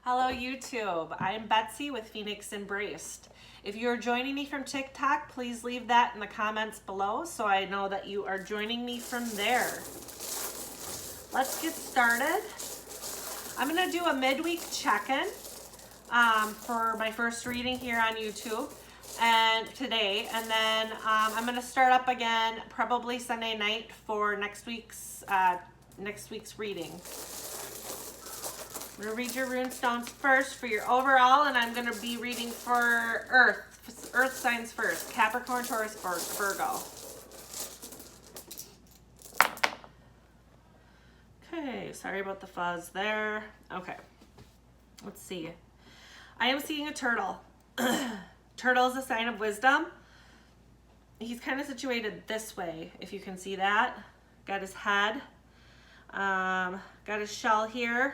Hello YouTube, I'm Betsy with Phoenix Embraced. If you're joining me from TikTok, please leave that in the comments below so I know that you are joining me from there. Let's get started. I'm gonna do a midweek check-in for my first reading here on YouTube and today, and then I'm gonna start up again probably Sunday night for next week's reading. I'm going to read your runestones first for your overall, and I'm going to be reading for Earth signs first. Capricorn, Taurus, Virgo. Okay, sorry about the fuzz there. Okay, let's see. I am seeing a turtle. Turtle is a sign of wisdom. He's kind of situated this way, if you can see that. Got his head. Got his shell here.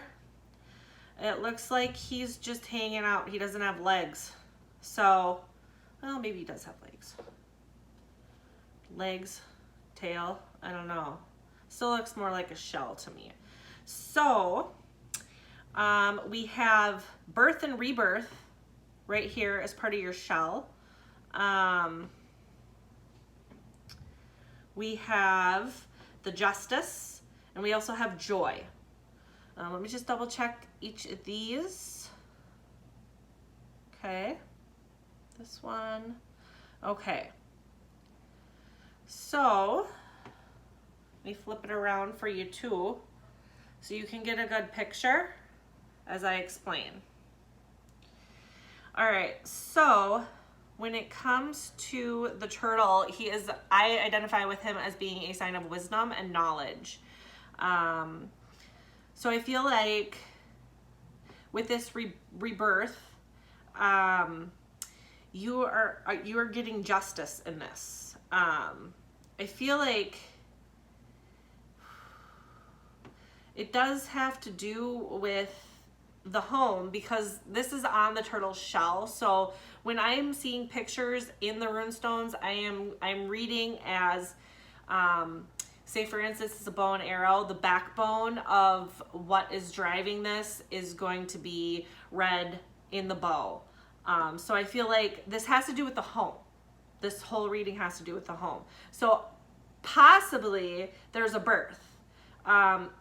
It looks like he's just hanging out. He doesn't have legs. So, well, maybe he does have legs. Legs, tail, I don't know. Still looks more like a shell to me. So, we have birth and rebirth right here as part of your shell. We have the justice, and we also have joy. Let me just double check each of these. Okay, this one. Okay, so let me flip it around for you too, so you can get a good picture as I explain. All right, so when it comes to the turtle, I identify with him as being a sign of wisdom and knowledge. So I feel like with this rebirth, you are getting justice in this. I feel like it does have to do with the home, because this is on the turtle's shell. So when I'm seeing pictures in the runestones, I'm reading as say for instance, it's a bow and arrow. The backbone of what is driving this is going to be red in the bow. So I feel like this has to do with the home. This whole reading has to do with the home. So possibly there's a birth.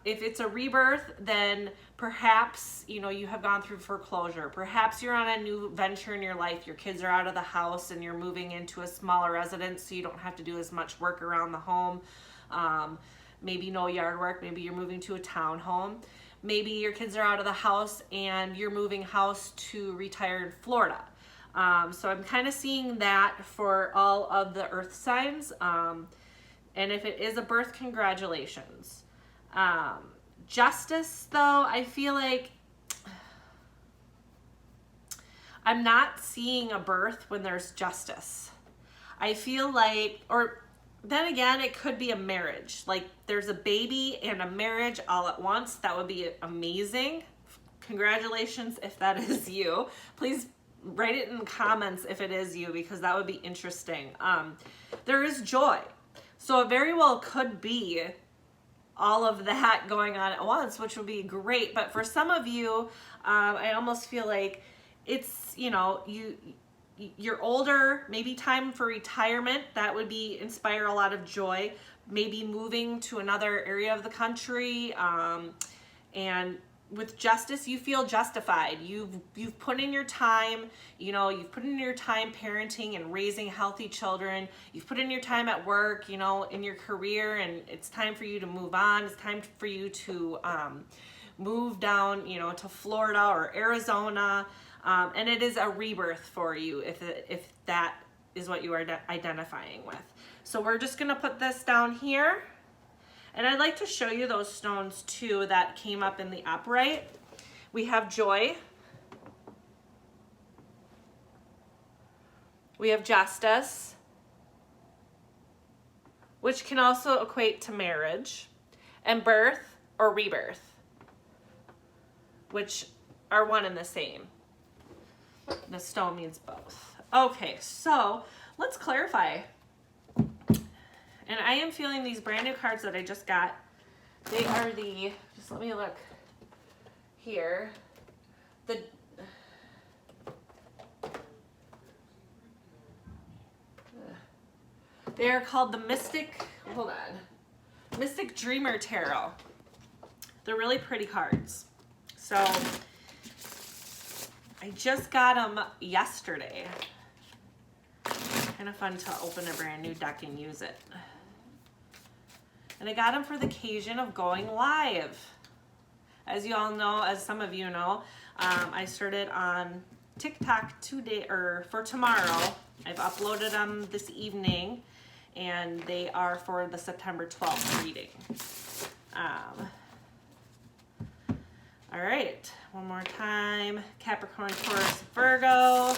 If it's a rebirth, then perhaps, you have gone through foreclosure. Perhaps you're on a new venture in your life. Your kids are out of the house and you're moving into a smaller residence so you don't have to do as much work around the home. Maybe no yard work. Maybe you're moving to a townhome. Maybe your kids are out of the house and you're moving house to retire in Florida. So I'm kind of seeing that for all of the earth signs. And if it is a birth, congratulations. Justice, though, I feel like I'm not seeing a birth when there's justice. I feel like, or then again, it could be a marriage. Like there's a baby and a marriage all at once. That would be amazing. Congratulations if that is you. Please write it in the comments if it is you, because that would be interesting. There is joy. So it very well could be all of that going on at once, which would be great. But for some of you, I almost feel like it's, you're older, maybe time for retirement. That would inspire a lot of joy. Maybe moving to another area of the country. And with justice, you feel justified. You've put in your time, you've put in your time parenting and raising healthy children. You've put in your time at work, in your career, and it's time for you to move on. It's time for you to move down, to Florida or Arizona. And it is a rebirth for you if that is what you are identifying with. So we're just gonna put this down here. And I'd like to show you those stones too that came up in the upright. We have joy. We have justice, which can also equate to marriage, and birth or rebirth, which are one and the same. The stone means both. Okay, so let's clarify. And I am feeling these brand new cards that I just got. They are just let me look here. the they're called the Mystic, hold on, Mystic Dreamer Tarot. They're really pretty cards. So I just got them yesterday. Kind of fun to open a brand new deck and use it. And I got them for the occasion of going live. As you all know, as some of you know, I started on TikTok for tomorrow. I've uploaded them this evening, and they are for the September 12th reading. All right, one more time. Capricorn, Taurus, Virgo.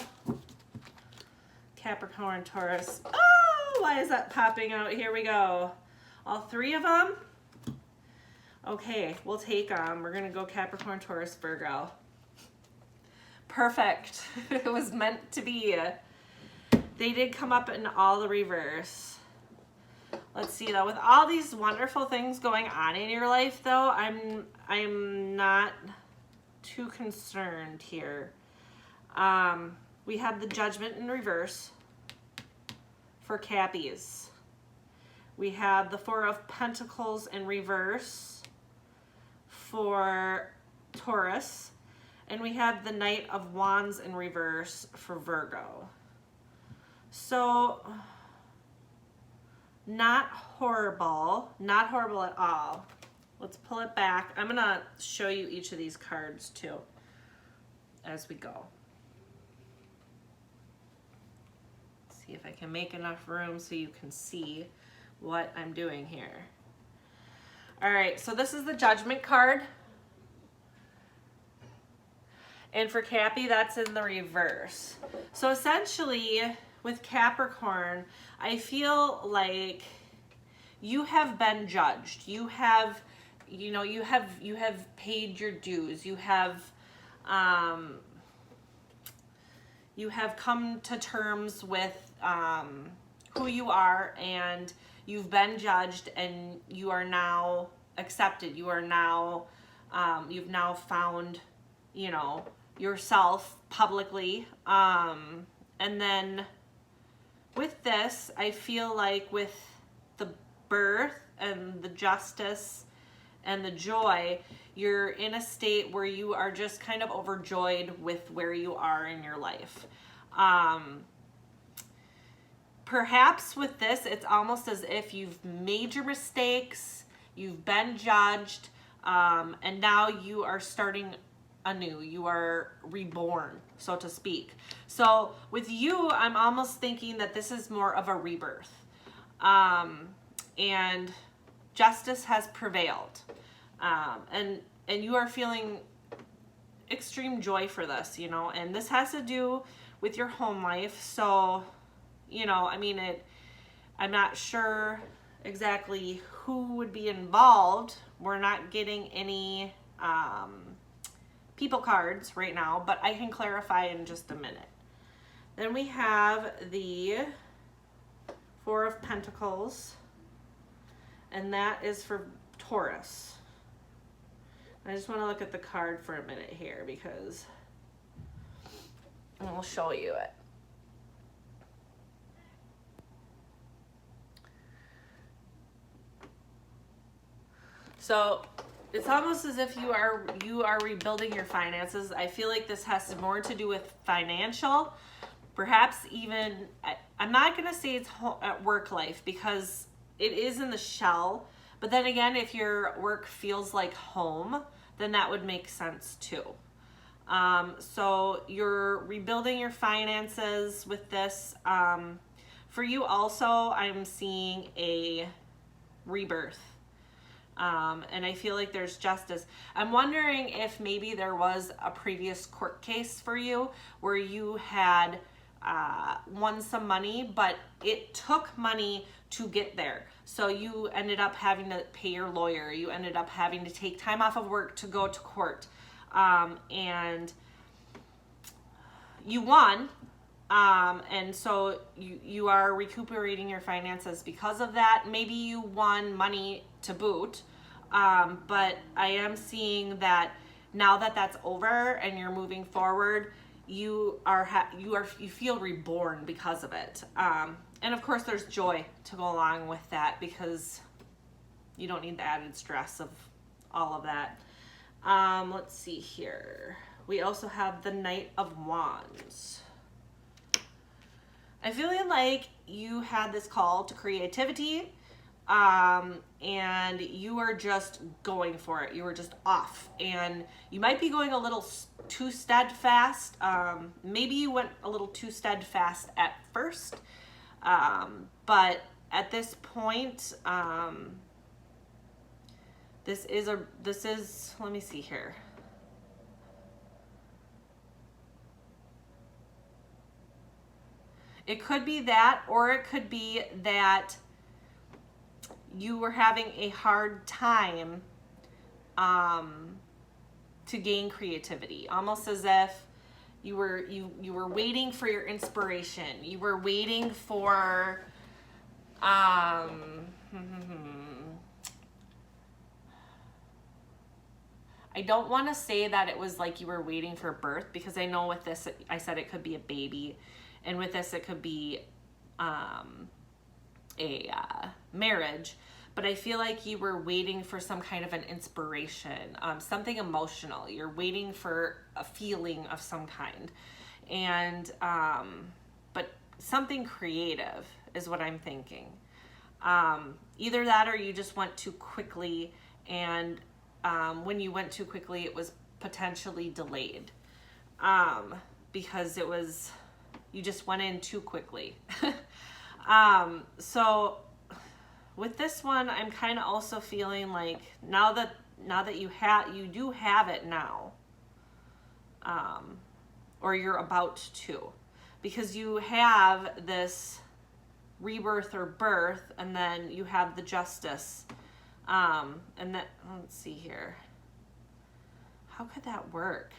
Capricorn, Taurus. Oh, why is that popping out? Here we go. All three of them? Okay, we'll take them. We're going to go Capricorn, Taurus, Virgo. Perfect. It was meant to be. They did come up in all the reverse. Let's see though, with all these wonderful things going on in your life though, I'm not too concerned here. We have the Judgment in reverse for Cappies. We have the Four of Pentacles in reverse for Taurus. And we have the Knight of Wands in reverse for Virgo. So, not horrible at all. Let's pull it back. I'm gonna show you each of these cards too as we go. See if I can make enough room so you can see what I'm doing here. All right, so this is the Judgment card. And for Cappy, that's in the reverse. So essentially, with Capricorn, I feel like you have been judged. You have paid your dues. You have come to terms with who you are, and you've been judged, and you are now accepted. You are now you've now found, yourself publicly. And then with this, I feel like with the birth and the justice and the joy, you're in a state where you are just kind of overjoyed with where you are in your life. Perhaps with this, it's almost as if you've made your mistakes, you've been judged, and now you are starting anew. You are reborn, so to speak. So with you, I'm almost thinking that this is more of a rebirth. And justice has prevailed. And you are feeling extreme joy for this, and this has to do with your home life. So, I'm not sure exactly who would be involved. We're not getting any people cards right now, but I can clarify in just a minute. Then we have the Four of Pentacles, and that is for Taurus. I just want to look at the card for a minute here because I'll show you it. So it's almost as if you are rebuilding your finances. I feel like this has more to do with financial, perhaps even, I'm not going to say it's at work life because it is in the shell. But then again, if your work feels like home, then that would make sense too. So you're rebuilding your finances with this. For you also, I'm seeing a rebirth. And I feel like there's justice. I'm wondering if maybe there was a previous court case for you where you had won some money, but it took money to get there. So you ended up having to pay your lawyer. You ended up having to take time off of work to go to court. And you won. And so you are recuperating your finances because of that. Maybe you won money to boot. But I am seeing that now that that's over and you're moving forward, you feel reborn because of it. And of course there's joy to go along with that, because you don't need the added stress of all of that. Let's see here. We also have the Knight of Wands. I feel like you had this call to creativity, and you are just going for it. You were just off, and you might be going a little too steadfast. Maybe you went a little too steadfast at first, but at this point, this is, let me see here. It could be that, or it could be that you were having a hard time to gain creativity, almost as if you were waiting for your inspiration. You were waiting for I don't want to say that it was like you were waiting for birth, because I know with this, I said it could be a baby, and with this, it could be a marriage. But I feel like you were waiting for some kind of an inspiration, something emotional. You're waiting for a feeling of some kind, and but something creative is what I'm thinking. Either that, or you just went too quickly, and when you went too quickly, it was potentially delayed, because you just went in too quickly. So with this one, I'm kind of also feeling like now that you do have it now, or you're about to, because you have this rebirth or birth, and then you have the Justice. And that, let's see here. How could that work?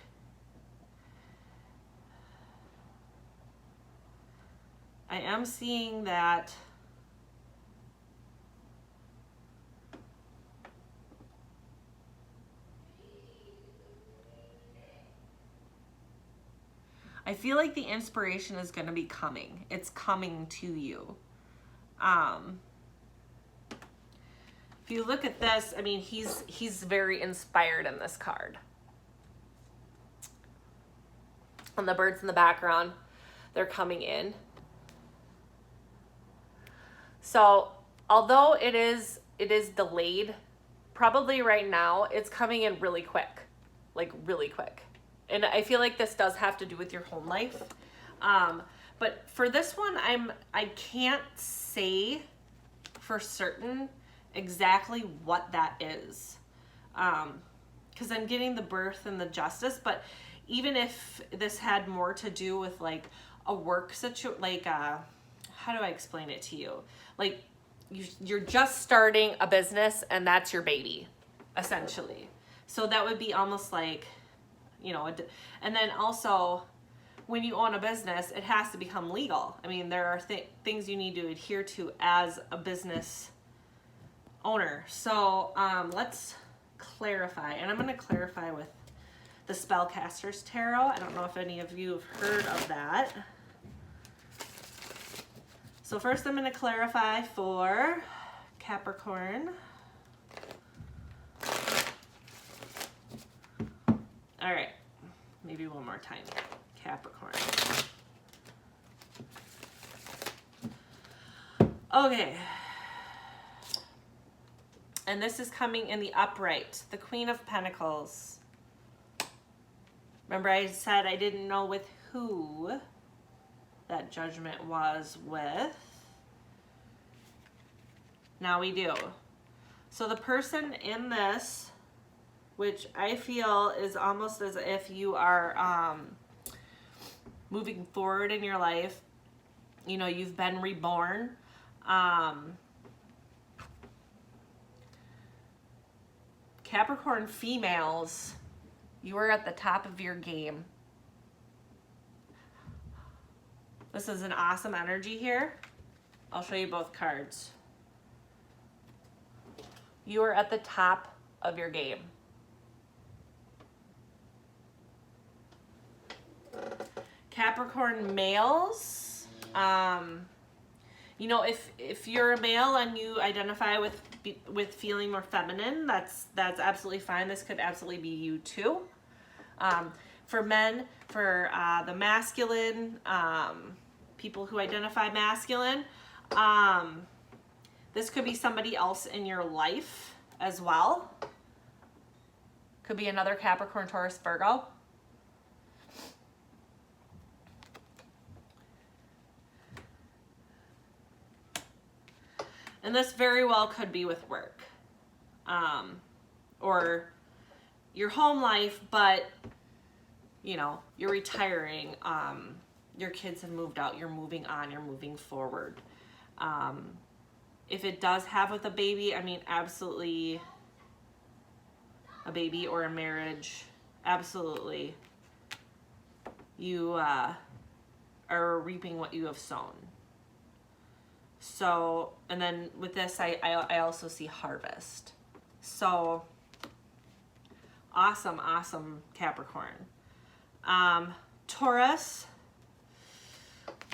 I am seeing that I feel like the inspiration is going to be coming. It's coming to you. If you look at this, I mean, he's very inspired in this card. And the birds in the background, they're coming in. So although it is delayed, probably right now it's coming in really quick, like really quick. And I feel like this does have to do with your home life. But for this one, I can't say for certain exactly what that is, because I'm getting the birth and the Justice. But even if this had more to do with like a work situation, like how do I explain it to you? Like you're just starting a business and that's your baby, essentially. So that would be almost like, you know, and then also when you own a business, it has to become legal. I mean, there are things you need to adhere to as a business owner. So let's clarify, and I'm going to clarify with the Spellcaster's Tarot. I don't know if any of you have heard of that. So first I'm going to clarify for Capricorn. All right, maybe one more time. Capricorn. Okay. And this is coming in the upright, the Queen of Pentacles. Remember I said I didn't know with who that judgment was with. Now we do. So the person in this, which I feel is almost as if you are moving forward in your life, you know, you've been reborn. Capricorn females, you are at the top of your game. This is an awesome energy here. I'll show you both cards. You are at the top of your game. Capricorn males, you know, if you're a male and you identify with feeling more feminine, that's absolutely fine. This could absolutely be you too. For men, for the masculine, people who identify masculine, this could be somebody else in your life as well. Could be another Capricorn, Taurus, Virgo. And this very well could be with work, or your home life, but you know, you're retiring, your kids have moved out, you're moving on, you're moving forward. If it does have with a baby, I mean, absolutely a baby or a marriage, absolutely. You are reaping what you have sown. So, and then with this, I also see harvest. So, awesome, awesome Capricorn. Taurus,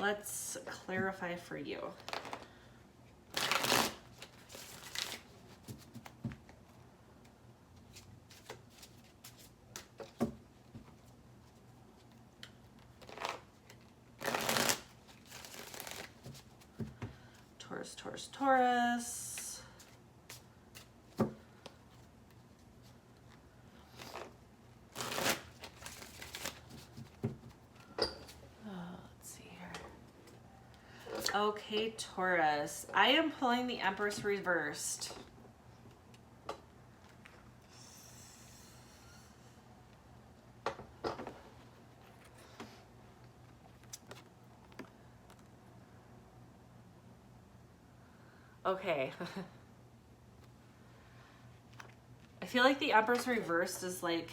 let's clarify for you. Taurus. Let's see here. Okay, Taurus. I am pulling the Empress reversed. Okay. I feel like the Empress reversed is like,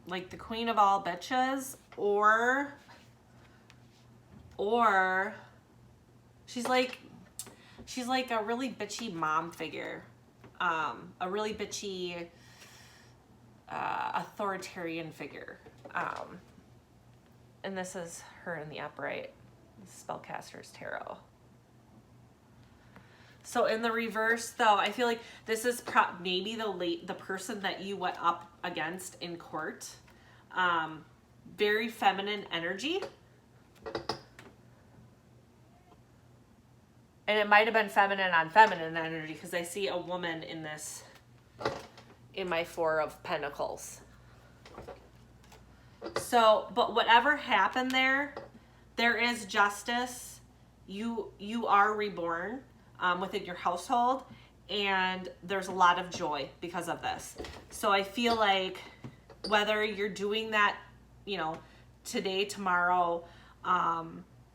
like the queen of all bitches, or she's like a really bitchy mom figure, a really bitchy authoritarian figure. And this is her in the upright, Spellcaster's Tarot. So in the reverse, though, I feel like this is maybe the person that you went up against in court. Very feminine energy. And it might have been feminine on feminine energy, because I see a woman in this, in my Four of Pentacles. So, but whatever happened there is justice. You are reborn within your household, and there's a lot of joy because of this. So I feel like whether you're doing that, you know, today, tomorrow,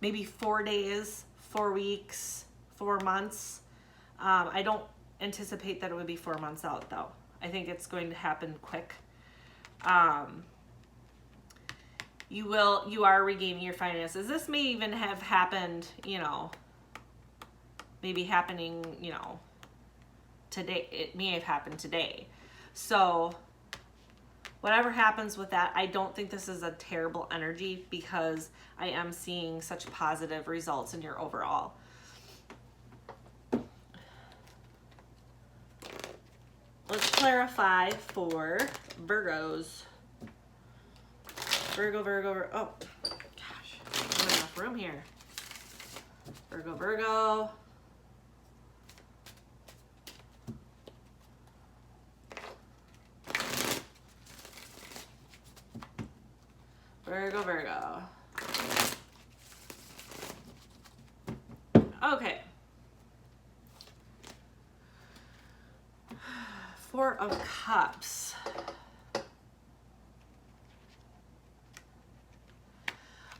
maybe 4 days, 4 weeks, 4 months. I don't anticipate that it would be 4 months out, though. I think it's going to happen quick. You are regaining your finances. This may even have happened, you know, maybe happening, you know, today. It may have happened today. So whatever happens with that, I don't think this is a terrible energy, because I am seeing such positive results in your overall. Let's clarify for Virgos. Virgo. Oh, gosh. Not enough room here. Virgo. Virgo. Okay. Four of Cups.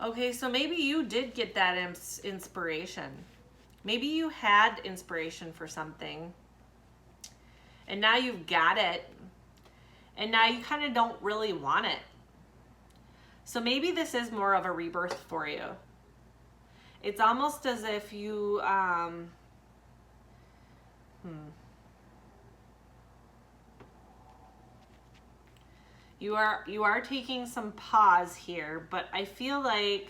Okay, so maybe you did get that inspiration. Maybe you had inspiration for something, and now you've got it, and now you kind of don't really want it. So maybe this is more of a rebirth for you. It's almost as if you, You are taking some pause here, but I feel like,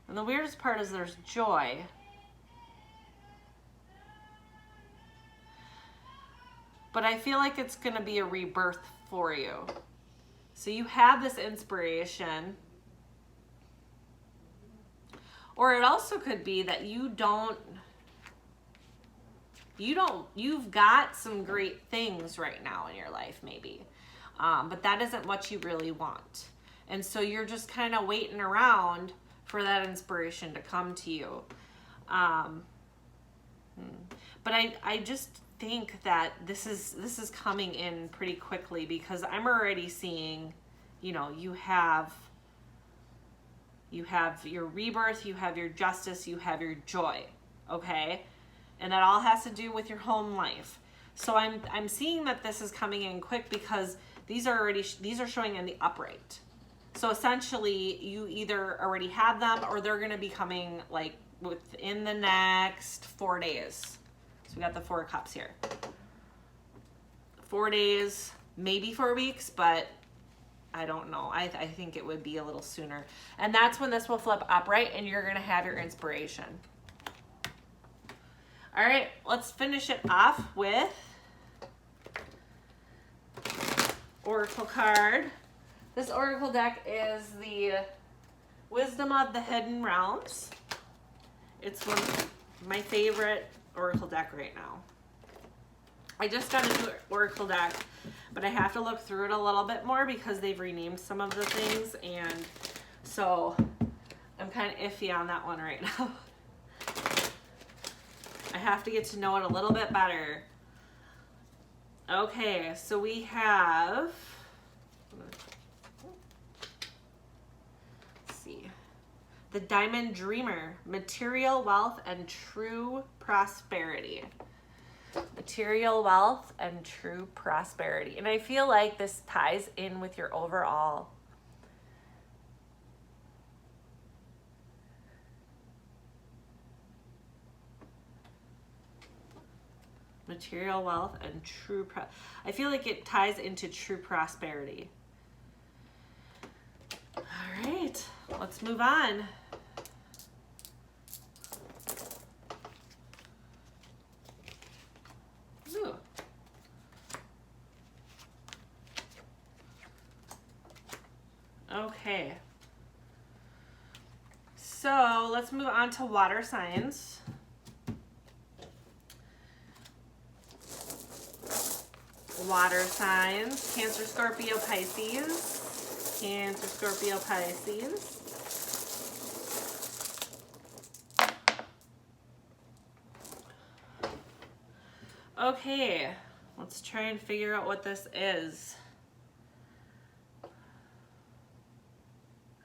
and the weirdest part is there's joy. But I feel like it's going to be a rebirth for you. So you have this inspiration. Or it also could be that you've got some great things right now in your life maybe. But that isn't what you really want. And so you're just kind of waiting around for that inspiration to come to you. But I just think that this is coming in pretty quickly, because I'm already seeing, you know, you have your rebirth, you have your justice, you have your joy, okay? And that all has to do with your home life. So I'm seeing that this is coming in quick, because these are showing in the upright. So essentially you either already have them, or they're going to be coming like within the next 4 days. So we got the 4 of Cups here. 4 days, maybe 4 weeks, but I don't know. I think it would be a little sooner. And that's when this will flip upright and you're going to have your inspiration. All right, let's finish it off with Oracle card. This Oracle deck is the Wisdom of the Hidden Realms. It's one of my favorite Oracle deck right now. I just got a new Oracle deck, but I have to look through it a little bit more because they've renamed some of the things, and so I'm kind of iffy on that one right now. I have to get to know it a little bit better. Okay, so we have, let's see, the Diamond Dreamer, material wealth and true prosperity. Material wealth and true prosperity. And I feel like this ties in with your overall material wealth and true I feel like it ties into true prosperity. All right, let's move on. Ooh. Okay, so let's move on to water signs. Water signs, Cancer, Scorpio, Pisces. Cancer, Scorpio, Pisces. Okay, let's try and figure out what this is.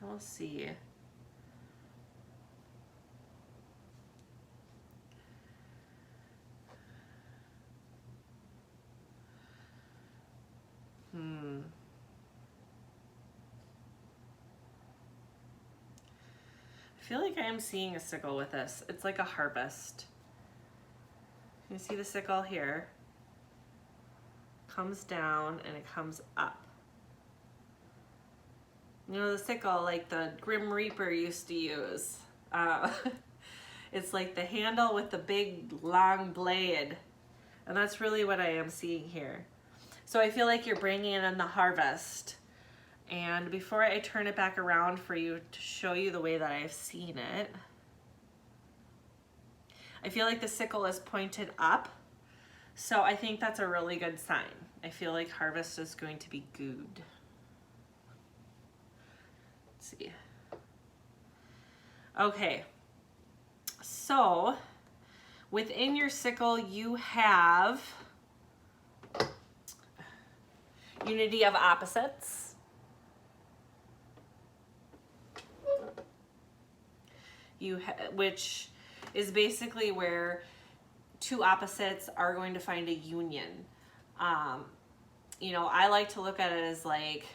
We'll see. I feel like I am seeing a sickle with this. It's like a harvest. You see the sickle here? Comes down and it comes up. You know, the sickle like the Grim Reaper used to use. It's like the handle with the big long blade. And that's really what I am seeing here. So I feel like you're bringing in the harvest. And before I turn it back around for you to show you the way that I've seen it, I feel like the sickle is pointed up. So I think that's a really good sign. I feel like harvest is going to be good. Let's see. Okay. So within your sickle, you have unity of opposites. Which is basically where two opposites are going to find a union. You know, I like to look at it as like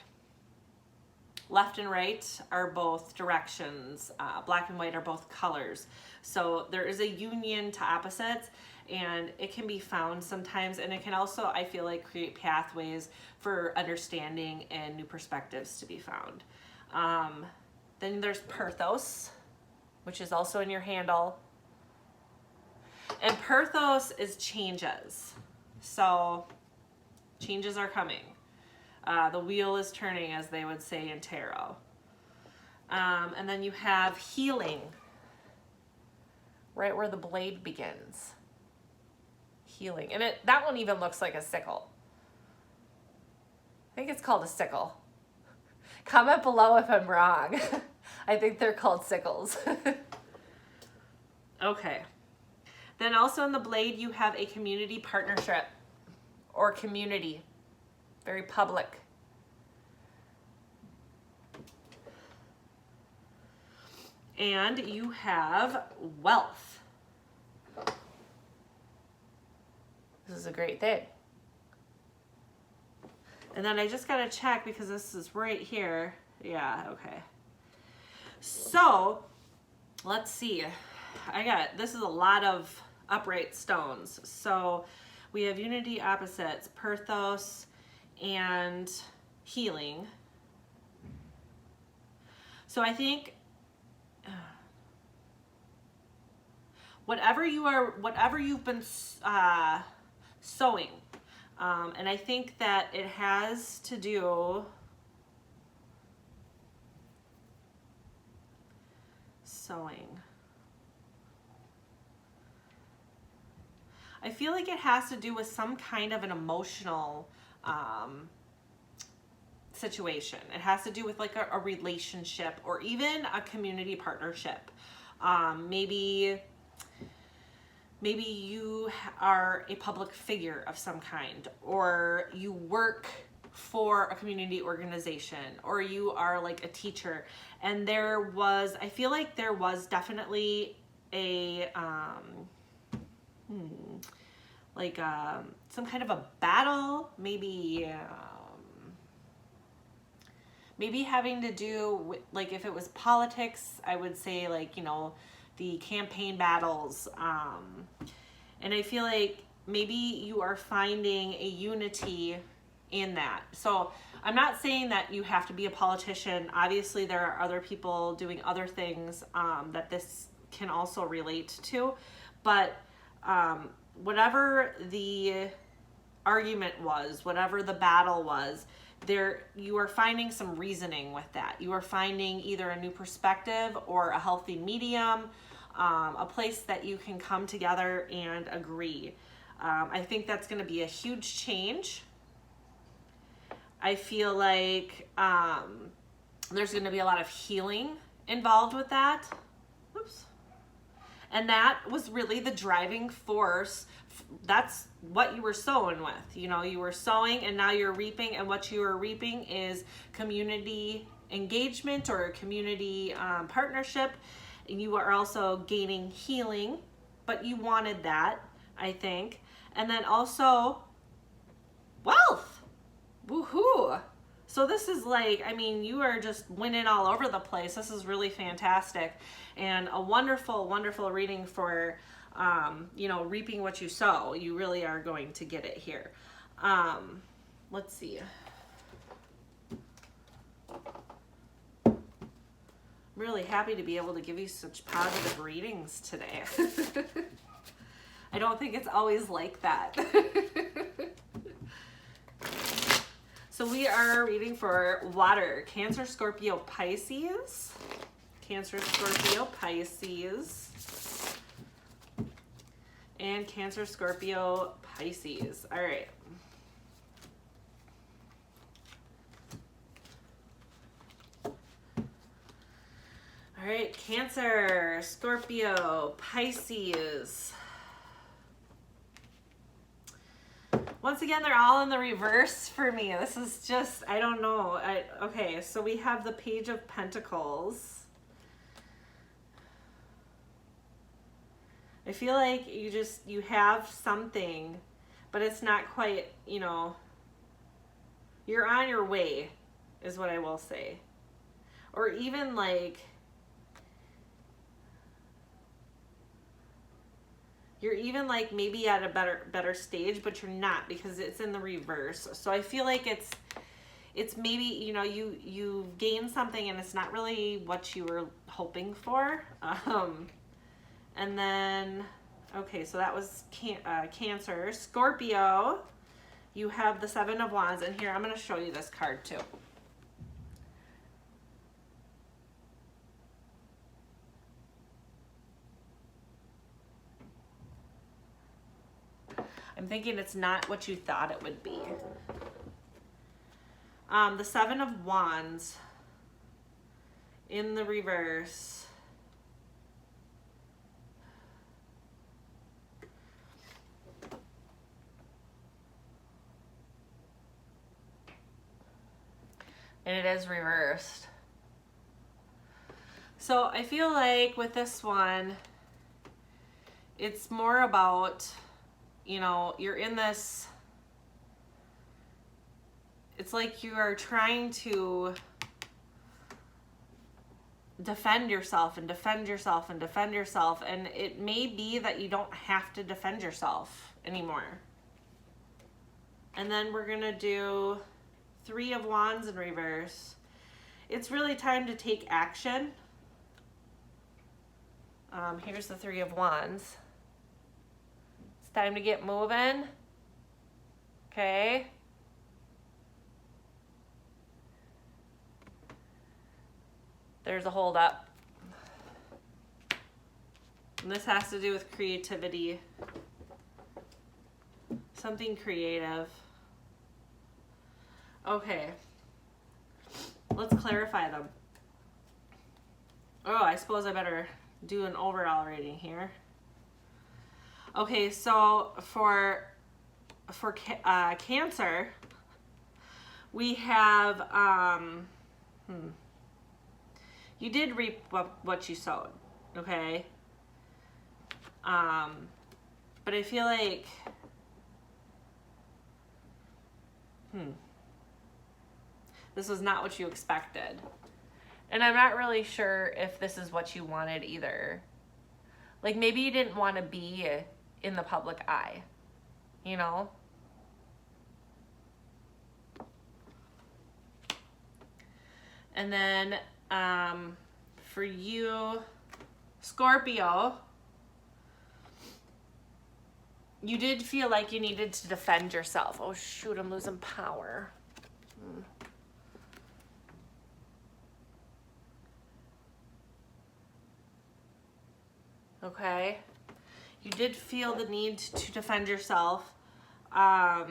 left and right are both directions, black and white are both colors. So there is a union to opposites, and it can be found sometimes, and it can also, I feel like, create pathways for understanding and new perspectives to be found. Then there's Perthos, which is also in your handle. And Perthos is changes. So changes are coming. The wheel is turning, as they would say in tarot. And then you have healing, right where the blade begins. Healing. And that one even looks like a sickle. I think it's called a sickle. Comment below if I'm wrong. I think they're called sickles. Okay. Then also in the blade, you have a community partnership or community. Very public. And you have wealth. This is a great thing. And then I just gotta check because this is right here. Yeah, okay. So, let's see. This is a lot of upright stones. So, we have unity opposites, Perthos and healing. So I think whatever you've been sowing, and I think that it has to do sowing. I feel like it has to do with some kind of an emotional situation. It has to do with like a relationship or even a community partnership. Maybe you are a public figure of some kind, or you work for a community organization, or you are like a teacher, and I feel like there was definitely a some kind of a battle, maybe having to do with, like, if it was politics, I would say, like, you know, the campaign battles, and I feel like maybe you are finding a unity in that. So I'm not saying that you have to be a politician. Obviously there are other people doing other things that this can also relate to, but whatever the argument was, whatever the battle was, you are finding some reasoning with that. You are finding either a new perspective or a healthy medium, a place that you can come together and agree. I think that's going to be a huge change. I feel like there's going to be a lot of healing involved with that. Oops. And that was really the driving force. That's what you were sowing with. You know, you were sowing and now you're reaping, and what you are reaping is community engagement or community partnership. And you are also gaining healing, but you wanted that, I think. And then also wealth. Woohoo! So this is like, I mean, you are just winning all over the place. This is really fantastic, and a wonderful, wonderful reading for, you know, reaping what you sow. You really are going to get it here. Let's see. I'm really happy to be able to give you such positive readings today. I don't think it's always like that. So we are reading for water, Cancer, Scorpio, Pisces. Cancer, Scorpio, Pisces. And Cancer, Scorpio, Pisces. All right. All right, Cancer, Scorpio, Pisces. Once again, they're all in the reverse for me. This is just, I don't know. Okay, so we have the Page of Pentacles. I feel like you have something, but it's not quite, you know, you're on your way, is what I will say. Or even like, You're even like maybe at a better stage, but you're not because it's in the reverse. So I feel like it's maybe, you know, you gain something and it's not really what you were hoping for. And then, okay, so that was Cancer. Scorpio, you have the Seven of Wands, and here I'm going to show you this card too. I'm thinking it's not what you thought it would be. The Seven of Wands in the reverse. And it is reversed. So I feel like with this one, it's more about, you know, you're in this, it's like you are trying to defend yourself and defend yourself and defend yourself. And it may be that you don't have to defend yourself anymore. And then we're going to do Three of Wands in reverse. It's really time to take action. Here's the Three of Wands. It's time to get moving. Okay. There's a hold up. And this has to do with creativity. Something creative. Okay. Let's clarify them. Oh, I suppose I better do an overall rating here. Okay, so for Cancer, we have you did reap what you sowed, okay? But I feel like this was not what you expected. And I'm not really sure if this is what you wanted either. Like maybe you didn't want to be in the public eye, you know? And then for you, Scorpio, you did feel like you needed to defend yourself. Oh shoot, I'm losing power. Okay, you did feel the need to defend yourself, but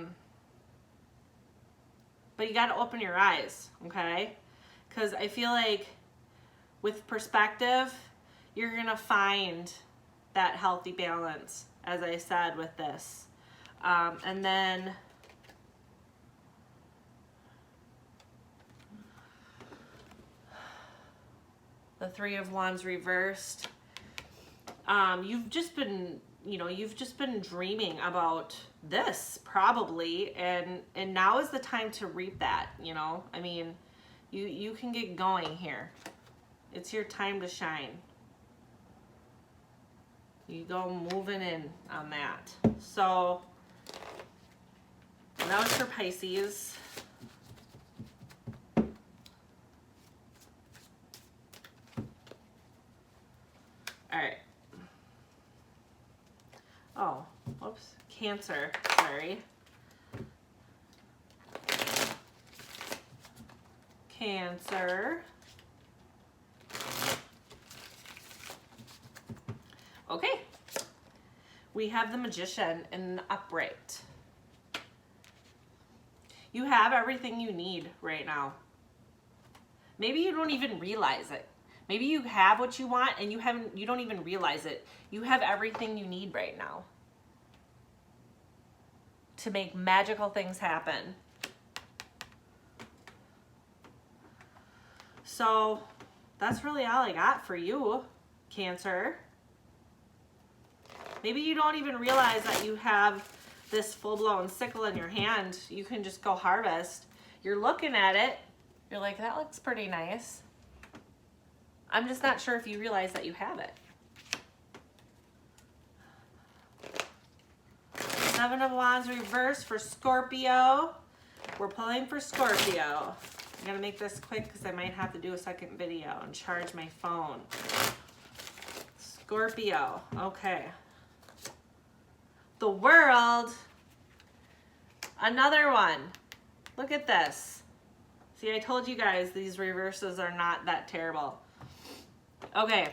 you got to open your eyes, okay? Because I feel like with perspective, you're going to find that healthy balance, as I said, with this. And then the Three of Wands reversed. You've just been, you know, you've just been dreaming about this probably, and now is the time to reap that, you know? I mean, you can get going here. It's your time to shine. You go moving in on that. So that was for Pisces. All right. Oh, whoops. Cancer, sorry. Cancer. Okay. We have the Magician in the upright. You have everything you need right now. Maybe you don't even realize it. Maybe you have what you want and you don't even realize it. You have everything you need right now to make magical things happen. So that's really all I got for you, Cancer. Maybe you don't even realize that you have this full-blown sickle in your hand. You can just go harvest. You're looking at it. You're like, that looks pretty nice. I'm just not sure if you realize that you have it. Seven of Wands reverse for Scorpio. We're pulling for Scorpio. I'm gonna make this quick because I might have to do a second video and charge my phone. Scorpio, okay. The World, another one. Look at this. See, I told you guys these reverses are not that terrible. Okay,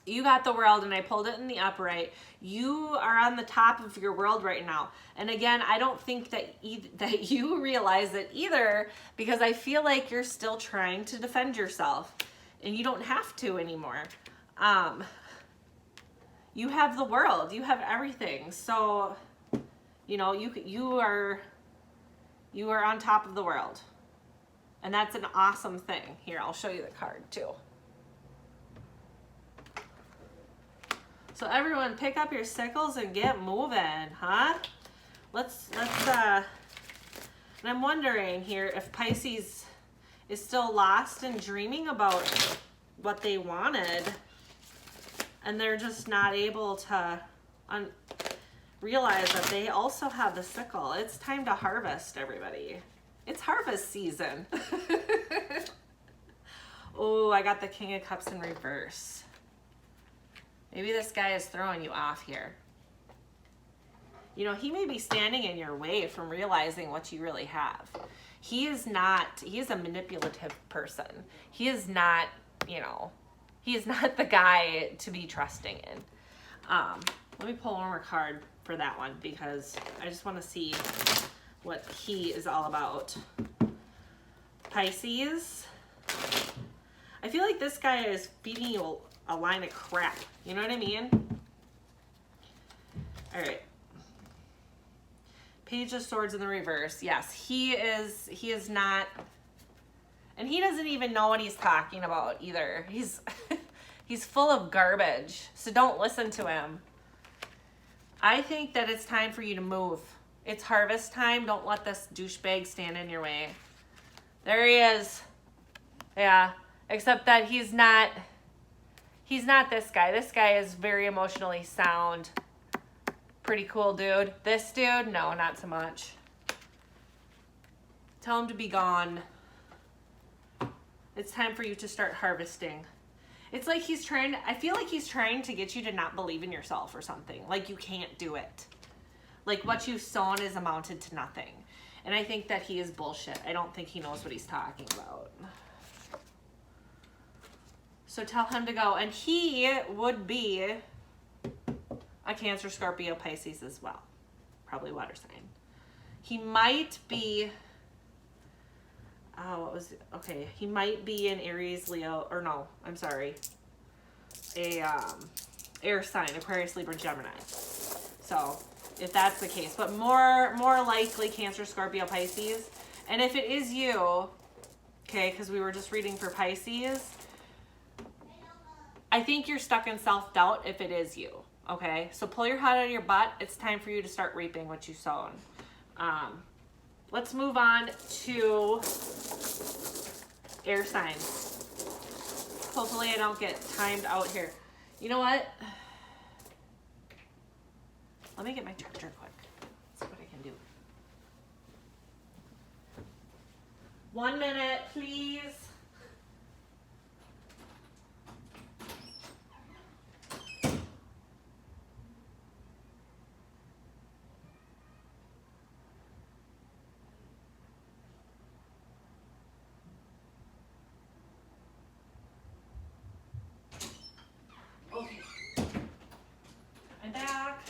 you got the World and I pulled it in the upright. You are on the top of your world right now. And again, I don't think that that you realize it either, because I feel like you're still trying to defend yourself and you don't have to anymore. You have the world, you have everything. So, you know, you are on top of the world. And that's an awesome thing. Here, I'll show you the card too. So everyone, pick up your sickles and get moving, huh? Let's and I'm wondering here if Pisces is still lost and dreaming about what they wanted, and they're just not able to realize that they also have the sickle. It's time to harvest, everybody. It's harvest season. Oh, I got the King of Cups in reverse. Maybe this guy is throwing you off here. You know, he may be standing in your way from realizing what you really have. He is a manipulative person. He is not, you know, he is not the guy to be trusting in. Let me pull one more card for that one because I just want to see what he is all about. Pisces. I feel like this guy is feeding you a line of crap. You know what I mean? All right. Page of Swords in the reverse. Yes, he is not, and he doesn't even know what he's talking about either. He's he's full of garbage. So don't listen to him. I think that it's time for you to move. It's harvest time. Don't let this douchebag stand in your way. There he is. Yeah, except that he's not this guy. This guy is very emotionally sound. Pretty cool dude. This dude, no, not so much. Tell him to be gone. It's time for you to start harvesting. It's like I feel like he's trying to get you to not believe in yourself or something. Like you can't do it. Like what you've sown is amounted to nothing. And I think that he is bullshit. I don't think he knows what he's talking about. So tell him to go. And he would be a Cancer, Scorpio, Pisces as well. Probably water sign. He might be, okay. He might be an Aries, Leo, or no, I'm sorry. Air sign, Aquarius, Libra, Gemini. So if that's the case, but more likely Cancer, Scorpio, Pisces. And if it is you, okay, because we were just reading for Pisces, I think you're stuck in self-doubt if it is you, okay? So pull your head out of your butt. It's time for you to start reaping what you sown. Let's move on to air signs. Hopefully I don't get timed out here. You know what? Let me get my charger quick. Let's see what I can do. 1 minute, please. Okay. I'm back.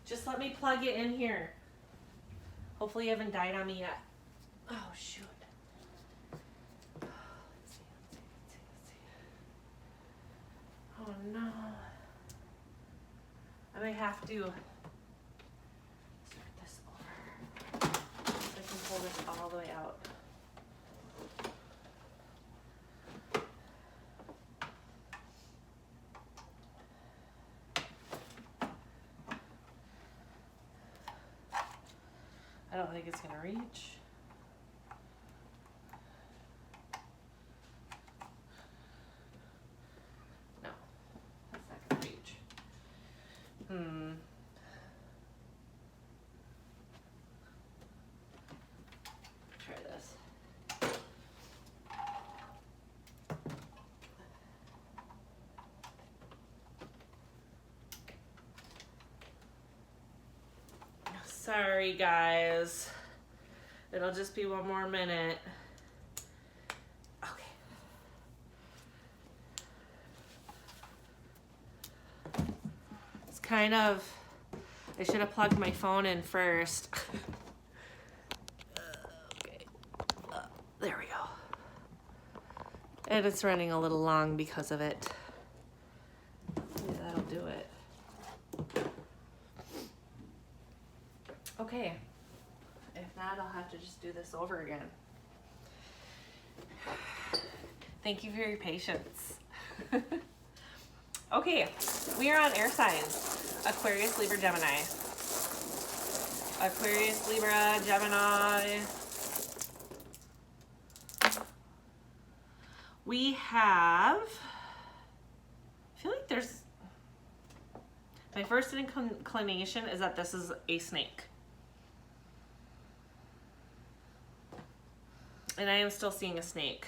Just let me plug it in here. Hopefully you haven't died on me yet. Oh, shoot. Let's see. Oh, no. I may have to start this over so I can pull this all the way out. I don't think it's going to reach. No, that's not going to reach. Sorry, guys. It'll just be one more minute. Okay. It's kind of, I should have plugged my phone in first. Okay. There we go. And it's running a little long because of it. Yeah, that'll do it. Okay. If not, I'll have to just do this over again. Thank you for your patience. Okay, we are on air signs. Aquarius, Libra, Gemini. Aquarius, Libra, Gemini. We have, I feel like there's, my first inclination is that this is a snake. And I am still seeing a snake.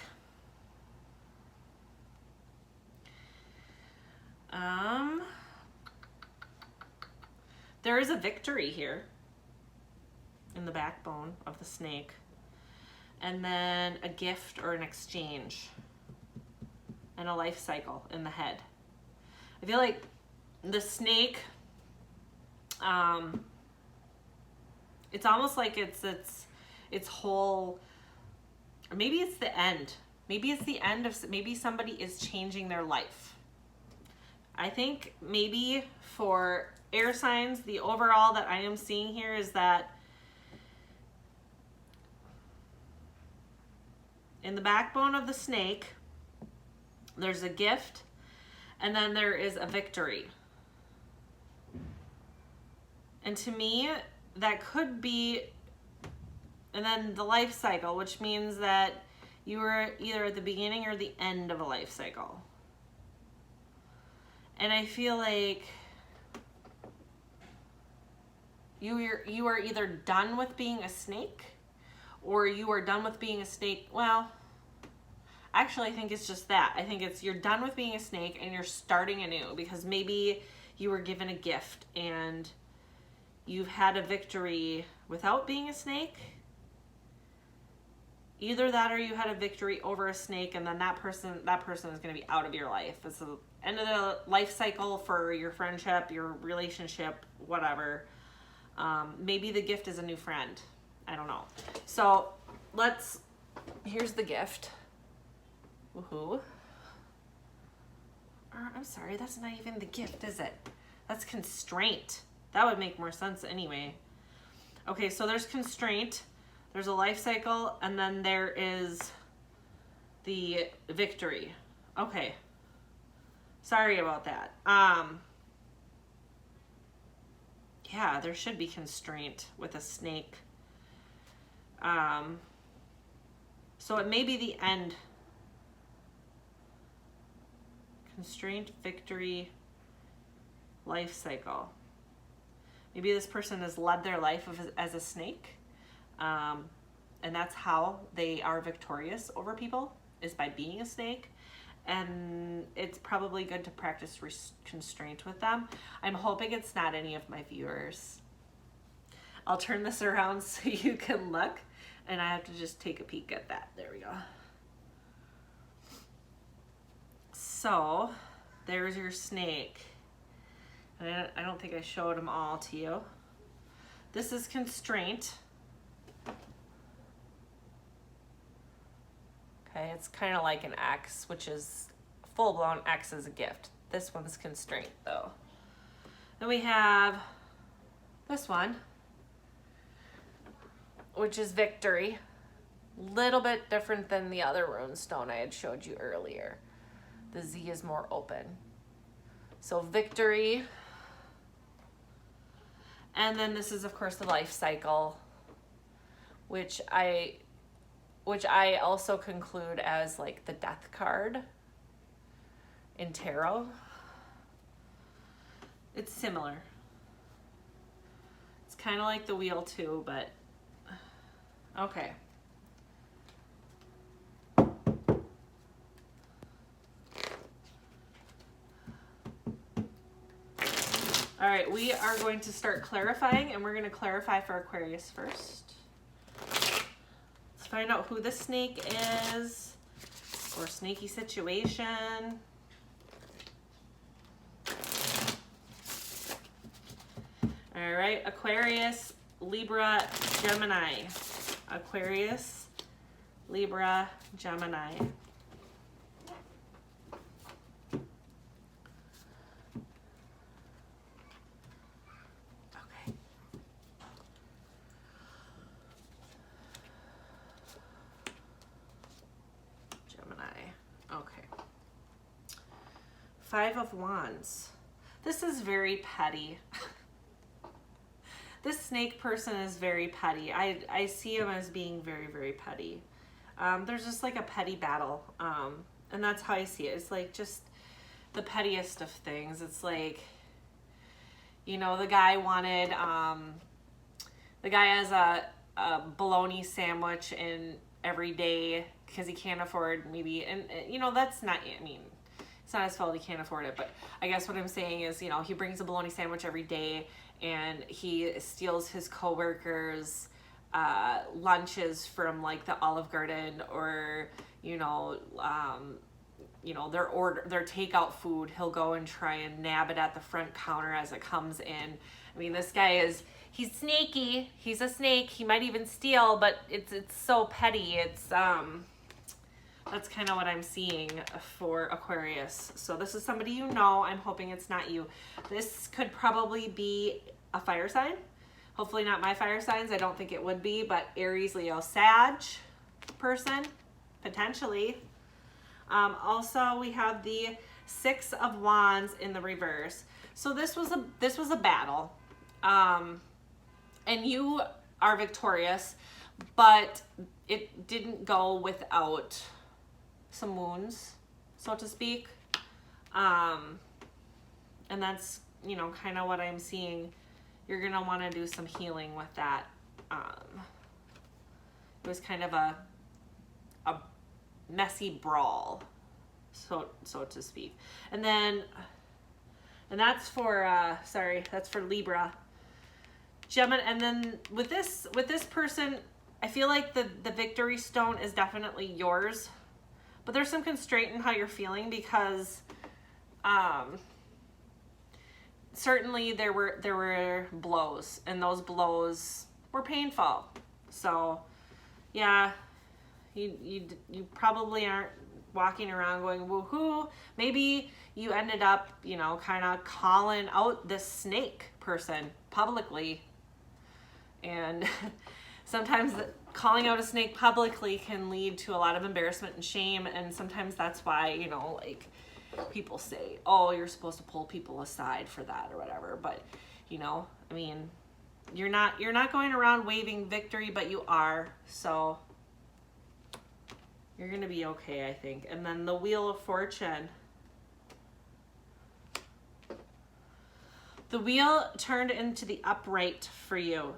There is a victory here in the backbone of the snake. And then a gift or an exchange. And a life cycle in the head. I feel like the snake, it's almost like it's whole, or maybe it's the end. Maybe it's the end of, maybe somebody is changing their life. I think maybe for air signs, the overall that I am seeing here is that in the backbone of the snake, there's a gift, and then there is a victory. And to me, that could be, and then the life cycle, which means that you were either at the beginning or the end of a life cycle. And I feel like you are either done with being a snake, or you are done with being a snake. Well, actually, I think it's just that. I think it's you're done with being a snake and you're starting anew, because maybe you were given a gift and you've had a victory without being a snake. Either that, or you had a victory over a snake, and then that person is going to be out of your life. It's the end of the life cycle for your friendship, your relationship, whatever. Maybe the gift is a new friend. I don't know. So here's the gift. Woohoo. I'm sorry, that's not even the gift, is it? That's constraint. That would make more sense anyway. Okay, so there's constraint, there's a life cycle, and then there is the victory. Okay. Sorry about that. Yeah, there should be constraint with a snake. So it may be the end. Constraint, victory, life cycle. Maybe this person has led their life as a snake. And that's how they are victorious over people, is by being a snake. And it's probably good to practice constraint with them. I'm hoping it's not any of my viewers. I'll turn this around so you can look, and I have to just take a peek at that. There we go. So there's your snake. And I don't think I showed them all to you. This is constraint. Okay, it's kind of like an X, which is full-blown X as a gift. This one's constraint, though. Then we have this one, which is victory. Little bit different than the other runestone I had showed you earlier. The Z is more open. So victory. And then this is, of course, the life cycle, which I also conclude as like the death card in tarot. It's similar. It's kind of like the wheel too, but okay. All right, we are going to start clarifying, and we're going to clarify for Aquarius first. Let's find out who the snake is, or snaky situation. All right, Aquarius, Libra, Gemini. Aquarius, Libra, Gemini. Okay. Gemini. Okay. Five of Wands. This is very petty. This snake person is very petty. I see him as being very, very petty. There's just like a petty battle. And that's how I see it. It's like just the pettiest of things. It's like, you know, the guy wanted, the guy has a bologna sandwich in every day because he can't afford maybe, and you know, that's not, I mean, it's not his fault he can't afford it, but I guess what I'm saying is, you know, he brings a bologna sandwich every day and he steals his coworkers' lunches from like the Olive Garden, or you know, their takeout food. He'll go and try and nab it at the front counter as it comes in. I mean, this guy he's snaky. He's a snake. He might even steal, but it's so petty. It's that's kind of what I'm seeing for Aquarius. So this is somebody you know. I'm hoping it's not you. This could probably be a fire sign. Hopefully not my fire signs. I don't think it would be, but Aries, Leo, Sag person, potentially. Also, we have the Six of Wands in the reverse. So this was a battle. And you are victorious, but it didn't go without some wounds, so to speak. And that's, you know, kind of what I'm seeing. You're going to want to do some healing with that. It was kind of a messy brawl, so to speak. And that's for, that's for Libra. Gemini, and then with this person, I feel like the victory stone is definitely yours. But there's some constraint in how you're feeling because certainly there were blows, and those blows were painful. So yeah, you probably aren't walking around going woohoo. Maybe you ended up, you know, kind of calling out this snake person publicly, and sometimes calling out a snake publicly can lead to a lot of embarrassment and shame, and sometimes that's why, you know, like people say, oh, you're supposed to pull people aside for that or whatever. But you know, I mean, you're not going around waving victory, but you are, so you're gonna be okay, I think. And then the Wheel of Fortune. The wheel turned into the upright for you.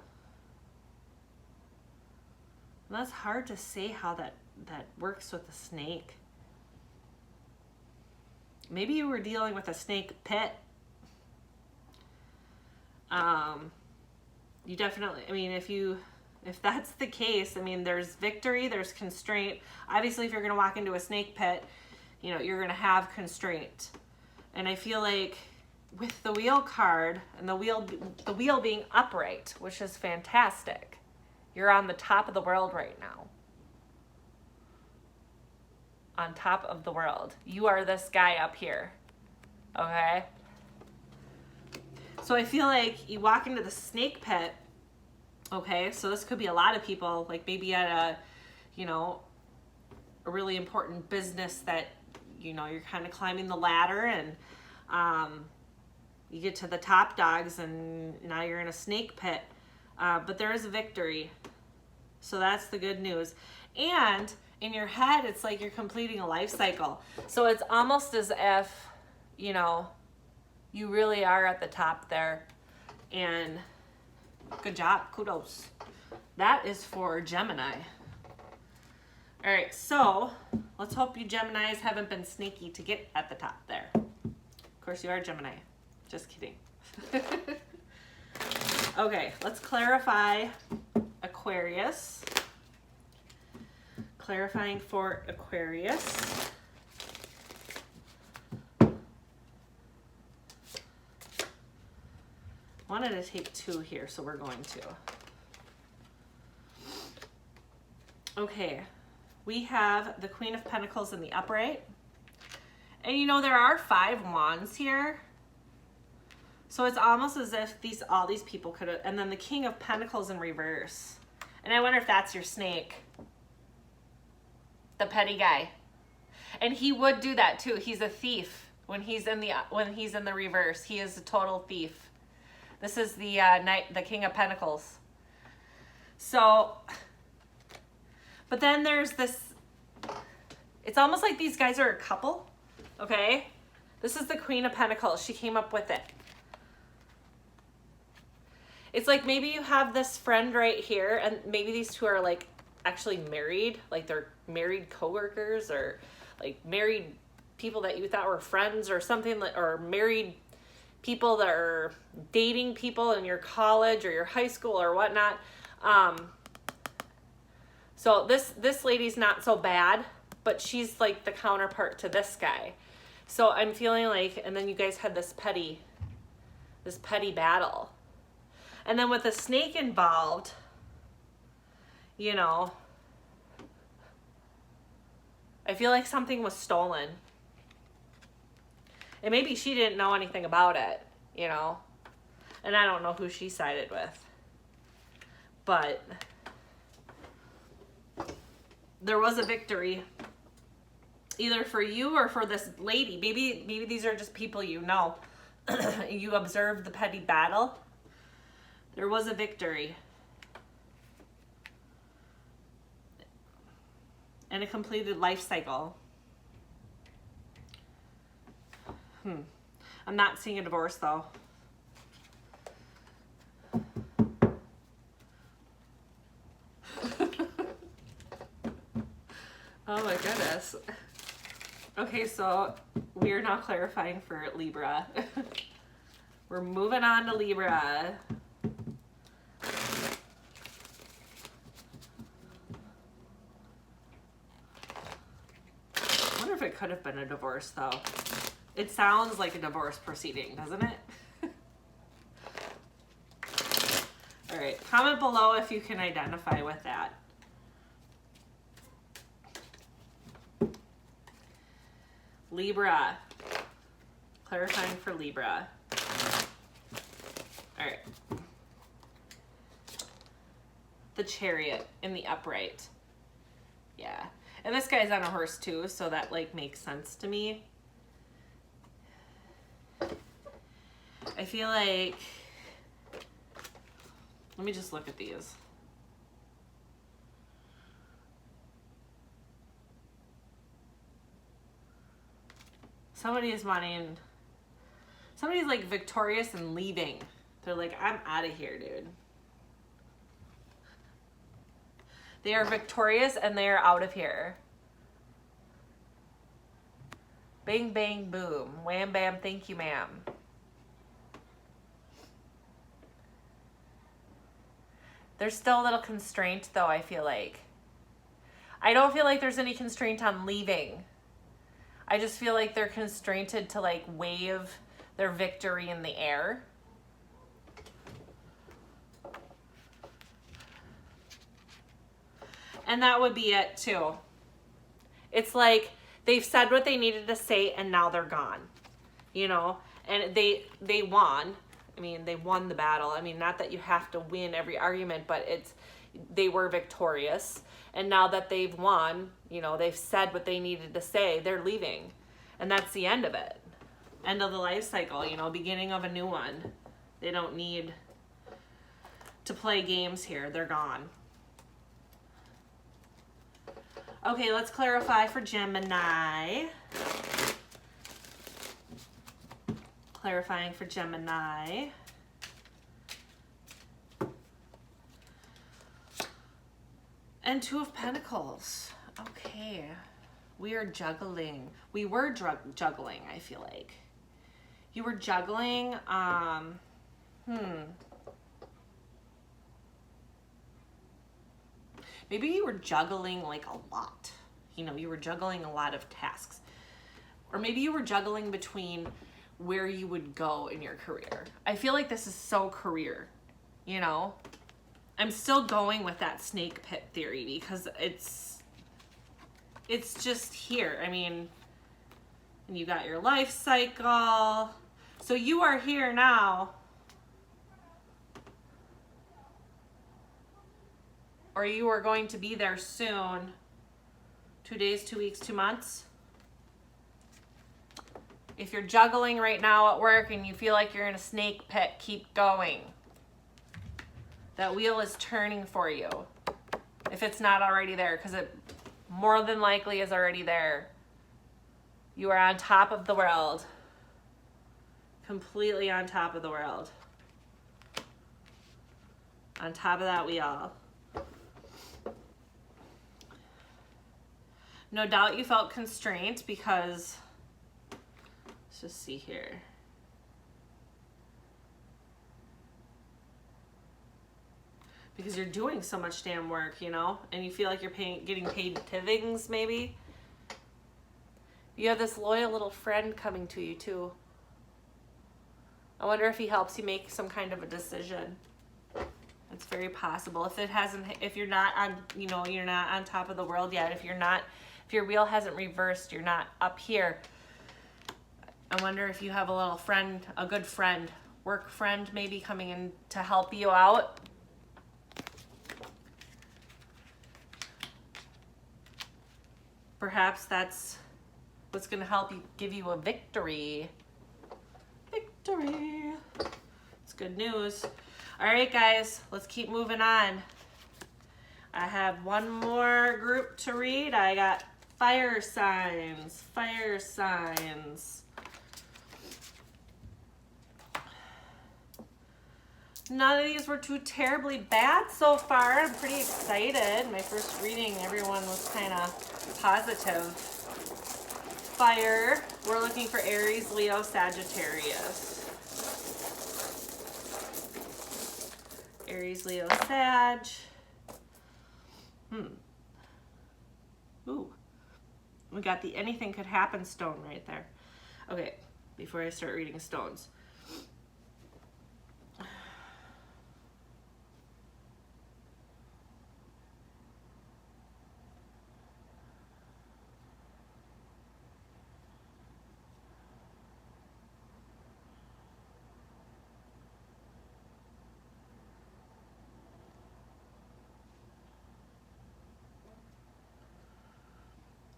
And that's hard to say how that works with a snake. Maybe you were dealing with a snake pit. You definitely, I mean, if that's the case, I mean, there's victory, there's constraint. Obviously, if you're going to walk into a snake pit, you know, you're going to have constraint. And I feel like with the wheel card and the wheel being upright, which is fantastic, you're on the top of the world right now. On top of the world. You are this guy up here. Okay? So I feel like you walk into the snake pit. Okay, so this could be a lot of people, like maybe at a, you know, a really important business that, you know, you're kind of climbing the ladder, and you get to the top dogs and now you're in a snake pit. But there is a victory. So that's the good news. And in your head, it's like you're completing a life cycle. So it's almost as if, you know, you really are at the top there. And good job. Kudos. That is for Gemini. All right, so let's hope you Geminis haven't been sneaky to get at the top there. Of course, you are Gemini. Just kidding. Okay, let's clarify Aquarius. Clarifying for Aquarius. Wanted to take 2 here, so we're going to. Okay, we have the Queen of Pentacles in the upright. And you know, there are 5 wands here. So it's almost as if all these people could have, and then the King of Pentacles in reverse. And I wonder if that's your snake. The petty guy. And he would do that too. He's a thief when he's in the reverse. He is a total thief. This is the King of Pentacles. So, but then there's this, it's almost like these guys are a couple, okay? This is the Queen of Pentacles. She came up with it. It's like maybe you have this friend right here, and maybe these two are like actually married, like they're married coworkers, or like married people that you thought were friends or something, or married people that are dating people in your college or your high school or whatnot. So this lady's not so bad, but she's like the counterpart to this guy. So I'm feeling like, and then you guys had this petty battle. And then with the snake involved, you know, I feel like something was stolen. And maybe she didn't know anything about it, you know. And I don't know who she sided with. But there was a victory. Either for you or for this lady. Maybe these are just people you know. You observed the petty battle. There was a victory. And a completed life cycle. I'm not seeing a divorce though. Oh my goodness. Okay, so we are now clarifying for Libra. We're moving on to Libra. I wonder if it could have been a divorce though. It sounds like a divorce proceeding, doesn't it? All right, comment below if you can identify with that. Libra. Clarifying for Libra. All right. The Chariot in the upright. Yeah. And this guy's on a horse too, so that like makes sense to me. I feel like, let me just look at these. Somebody's like victorious and leaving. They're like, I'm out of here, dude. They are victorious and they are out of here. Bang, bang, boom. Wham, bam, thank you, ma'am. There's still a little constraint, though, I feel like. I don't feel like there's any constraint on leaving. I just feel like they're constrained to, like, wave their victory in the air. And that would be it, too. It's like they've said what they needed to say, and now they're gone. You know? And they won. I mean, they won the battle. I mean, not that you have to win every argument, but they were victorious. And now that they've won, you know, they've said what they needed to say, they're leaving. And that's the end of it. End of the life cycle, you know, beginning of a new one. They don't need to play games here. They're gone. Okay, let's clarify for Gemini. Clarifying for Gemini. And Two of Pentacles. Okay. We are juggling. We were juggling, I feel like. You were juggling, maybe you were juggling like a lot. You know, you were juggling a lot of tasks. Or maybe you were juggling between where you would go in your career. I feel like this is so career, you know? I'm still going with that snake pit theory because it's just here. I mean, you got your life cycle. So you are here now. Or you are going to be there soon. 2 days, 2 weeks, 2 months. If you're juggling right now at work and you feel like you're in a snake pit, keep going. That wheel is turning for you. If it's not already there, because it more than likely is already there. You are on top of the world. Completely on top of the world. On top of that wheel. No doubt you felt constrained because, let's just see here. Because you're doing so much damn work, you know, and you feel like you're getting paid tithings, maybe. You have this loyal little friend coming to you too. I wonder if he helps you make some kind of a decision. It's very possible. If you're not on, you know, you're not on top of the world yet. If your wheel hasn't reversed, you're not up here. I wonder if you have a little friend, a good friend, work friend maybe coming in to help you out. Perhaps that's what's going to help you give you a victory. Victory. It's good news. All right, guys, let's keep moving on. I have one more group to read. I got fire signs. Fire signs. None of these were too terribly bad so far. I'm pretty excited. My first reading, everyone was kind of positive. Fire, we're looking for Aries, Leo, Sagittarius. Aries, Leo, Sag. Ooh. We got the anything could happen stone right there. Okay, before I start reading stones.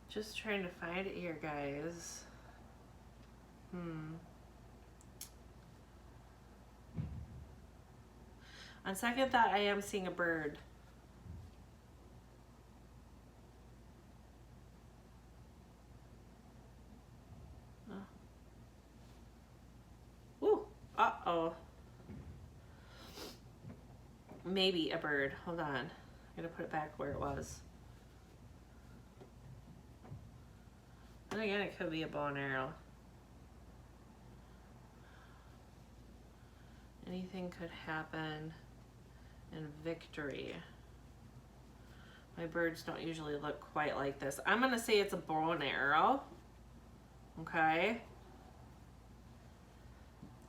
Just trying to find it here, guys. On second thought, I am seeing a bird. Ooh, uh-oh. Maybe a bird. Hold on. I'm gonna put it back where it was. And again, it could be a bow and arrow. Anything could happen in victory. My birds don't usually look quite like this. I'm gonna say it's a bow and arrow. Okay.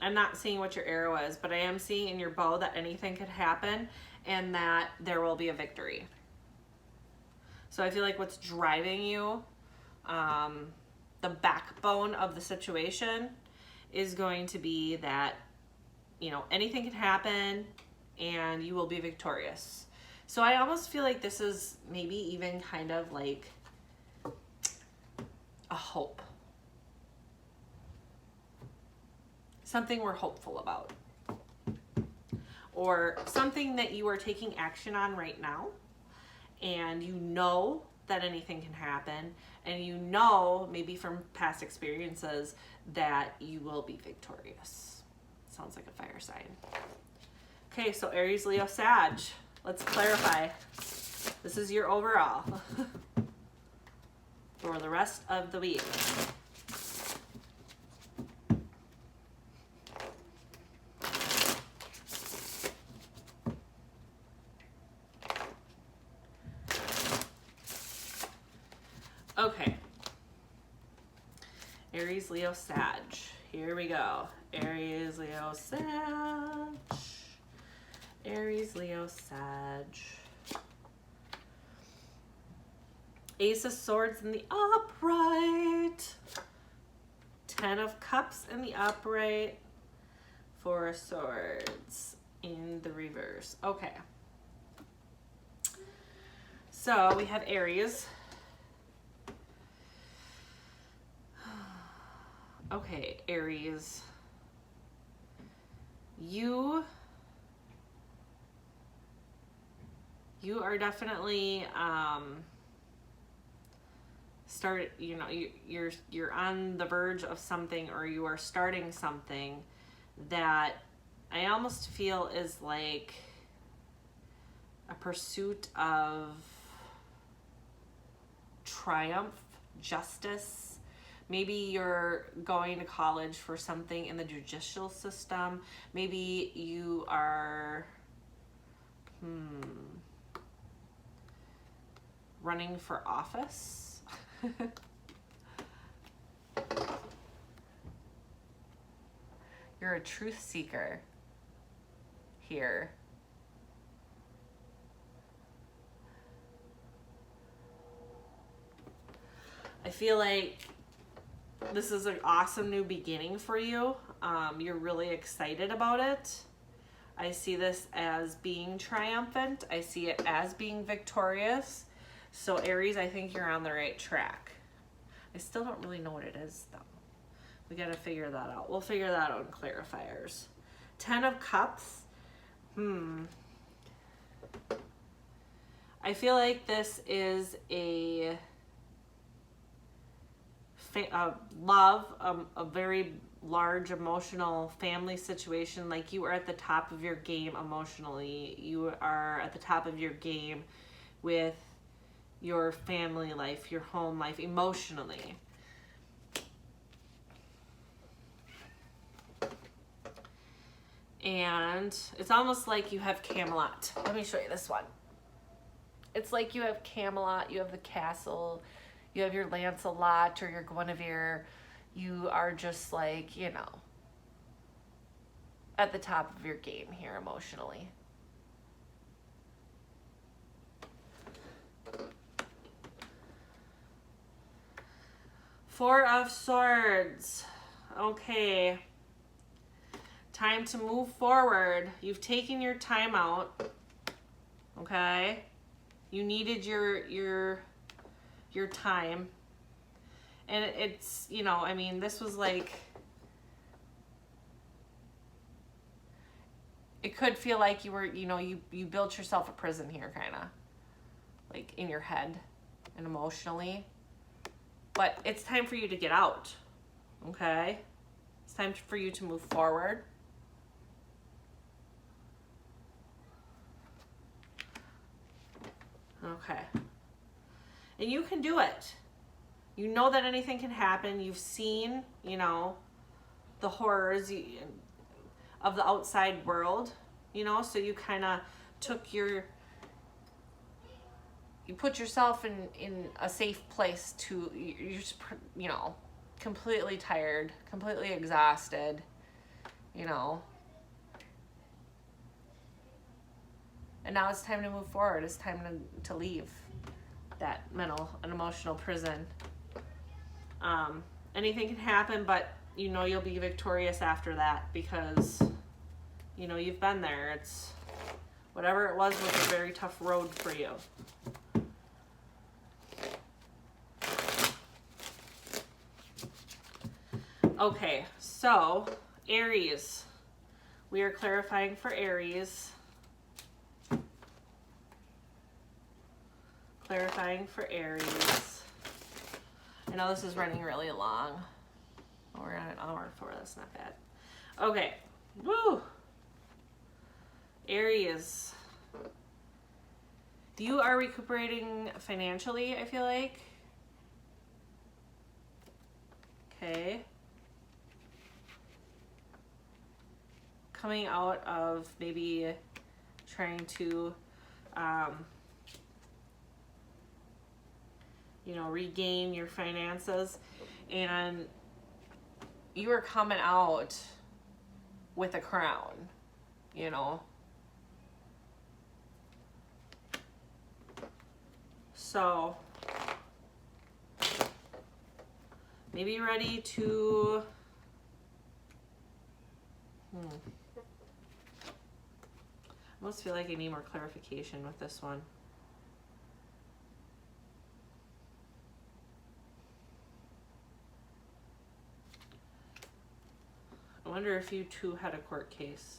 I'm not seeing what your arrow is, but I am seeing in your bow that anything could happen and that there will be a victory. So I feel like what's driving you, the backbone of the situation is going to be that, you know, anything can happen and you will be victorious. So I almost feel like this is maybe even kind of like a hope. Something we're hopeful about. Or something that you are taking action on right now and you know that anything can happen and you know maybe from past experiences that you will be victorious. Sounds like a fire sign. Okay, so Aries, Leo, Sag. Let's clarify. This is your overall for the rest of the week. Aries, Leo, Sag. Here we go. Aries, Leo, Sag. Aries, Leo, Sag. Ace of Swords in the upright. 10 of Cups in the upright. 4 of Swords in the reverse. Okay. So we have Aries. Okay, Aries. You are definitely you're on the verge of something, or you are starting something that I almost feel is like a pursuit of triumph, justice. Maybe you're going to college for something in the judicial system. Maybe you are running for office. You're a truth seeker here. I feel like this is an awesome new beginning for you. You're really excited about it. I see this as being triumphant. I see it as being victorious. So Aries, I think you're on the right track. I still don't really know what it is though. We got to figure that out. We'll figure that out in clarifiers. 10 of Cups. I feel like this is a love, a very large emotional family situation. Like you are at the top of your game emotionally. You are at the top of your game with your family life, your home life, emotionally. And it's almost like you have Camelot. Let me show you this one. It's like you have Camelot, you have the castle, you have your Lancelot or your Guinevere. You are just like, you know, at the top of your game here emotionally. Four of Swords. Okay. Time to move forward. You've taken your time out. Okay? You needed your time. And it's, you know, I mean, this was like, it could feel like you were, you know, you built yourself a prison here, kind of, like in your head and emotionally. But it's time for you to get out, okay? It's time for you to move forward. Okay. And you can do it. You know that anything can happen. You've seen, you know, the horrors of the outside world, you know, so you kind of took you put yourself in a safe place to, you're just, you know, completely tired, completely exhausted, you know. And now it's time to move forward. It's time to leave that mental and emotional prison. Anything can happen, but you know you'll be victorious after that because, you know, you've been there. It's whatever it was a very tough road for you. Okay, so Aries. We are clarifying for Aries. Clarifying for Aries. I know this is running really long. Oh, we're at an hour for that's not bad. Okay. Woo! Aries. You are recuperating financially, I feel like. Okay. Coming out of maybe trying to you know, regain your finances, and you are coming out with a crown, you know. So maybe you're ready to I almost feel like I need more clarification with this one. I wonder if you two had a court case.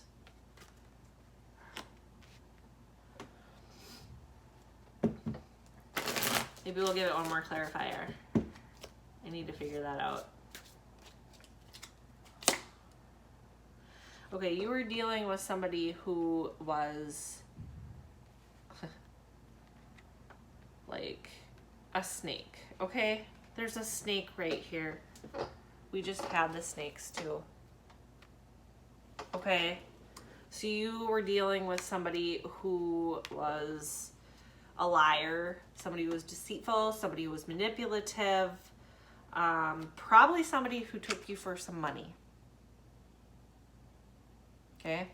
Maybe we'll give it one more clarifier. I need to figure that out. Okay, you were dealing with somebody who was like a snake, okay? There's a snake right here. We just had the snakes too. Okay, so you were dealing with somebody who was a liar, somebody who was deceitful, somebody who was manipulative, probably somebody who took you for some money. Okay,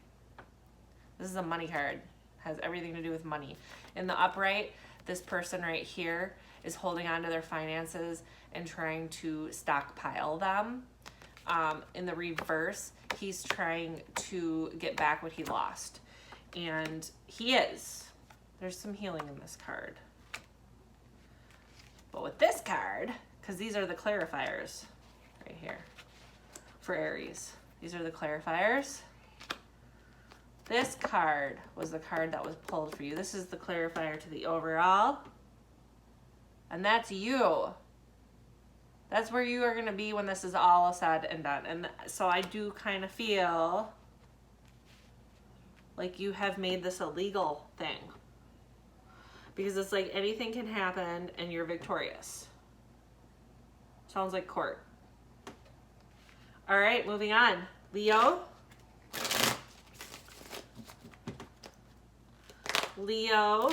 this is a money card, has everything to do with money. In the upright, this person right here is holding on to their finances and trying to stockpile them. In the reverse, he's trying to get back what he lost, and he is. There's some healing in this card. But with this card, because these are the clarifiers right here for Aries. These are the clarifiers. This card was the card that was pulled for you. This is the clarifier to the overall. And that's you. That's where you are going to be when this is all said and done. And so I do kind of feel like you have made this a legal thing. Because it's like anything can happen and you're victorious. Sounds like court. All right, moving on. Leo. Leo.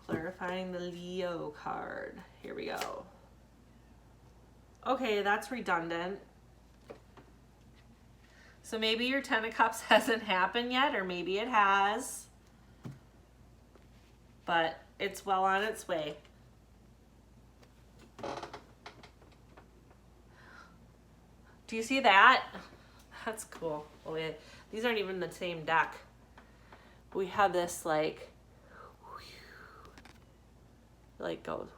Clarifying the Leo card. Here we go. Okay, that's redundant. So maybe your 10 of Cups hasn't happened yet, or maybe it has. But it's well on its way. Do you see that? That's cool. Oh, yeah. These aren't even the same deck. We have this like goes.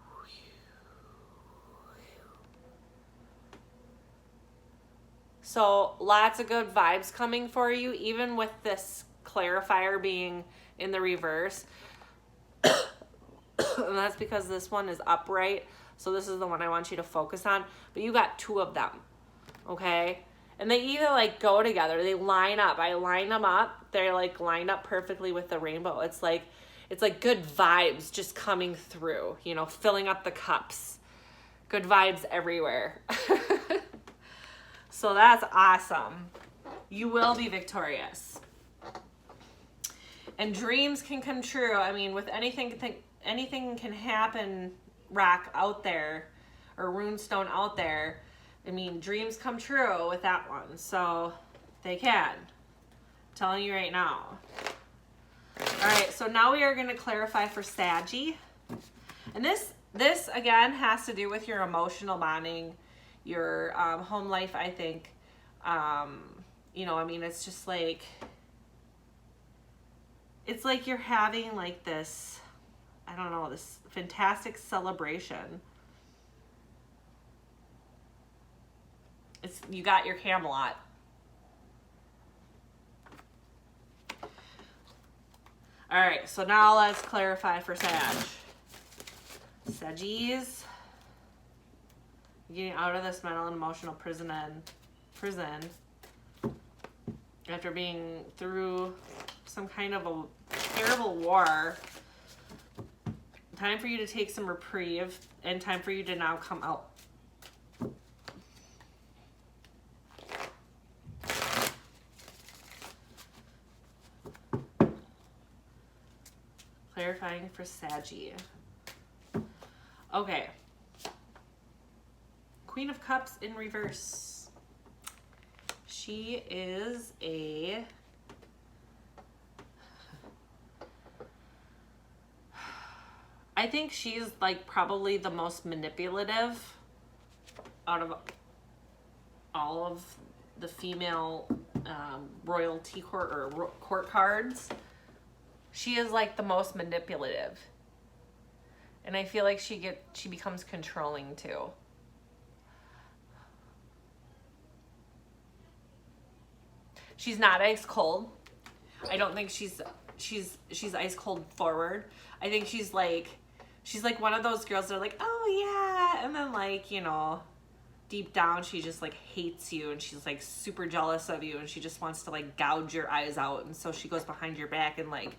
So lots of good vibes coming for you, even with this clarifier being in the reverse. And that's because this one is upright. So this is the one I want you to focus on. But you got two of them, okay? And they either like go together, they line up. I line them up. They're like lined up perfectly with the rainbow. It's like good vibes just coming through, you know, filling up the cups. Good vibes everywhere. So that's awesome. You will be victorious. And dreams can come true. I mean, with anything can happen, rock out there, or runestone out there. I mean, dreams come true with that one. So they can. I'm telling you right now. All right, so now we are going to clarify for Saggy. And this again has to do with your emotional bonding, your home life, I think. You know, I mean, it's just like, it's like you're having like this, I don't know, this fantastic celebration. You got your Camelot. All right, so now let's clarify for Sag. Saggies, getting out of this mental and emotional prison after being through some kind of a terrible war. Time for you to take some reprieve and time for you to now come out. Clarifying for Saggy. Okay. Queen of Cups in reverse. She is a... I think she's like probably the most manipulative out of all of the female royalty court or court cards. She is like the most manipulative. And I feel like she becomes controlling too. She's not ice cold. I don't think she's ice cold forward. I think she's like one of those girls that are like, oh yeah, and then like, you know, deep down she just like hates you and she's like super jealous of you and she just wants to like gouge your eyes out, and so she goes behind your back and like,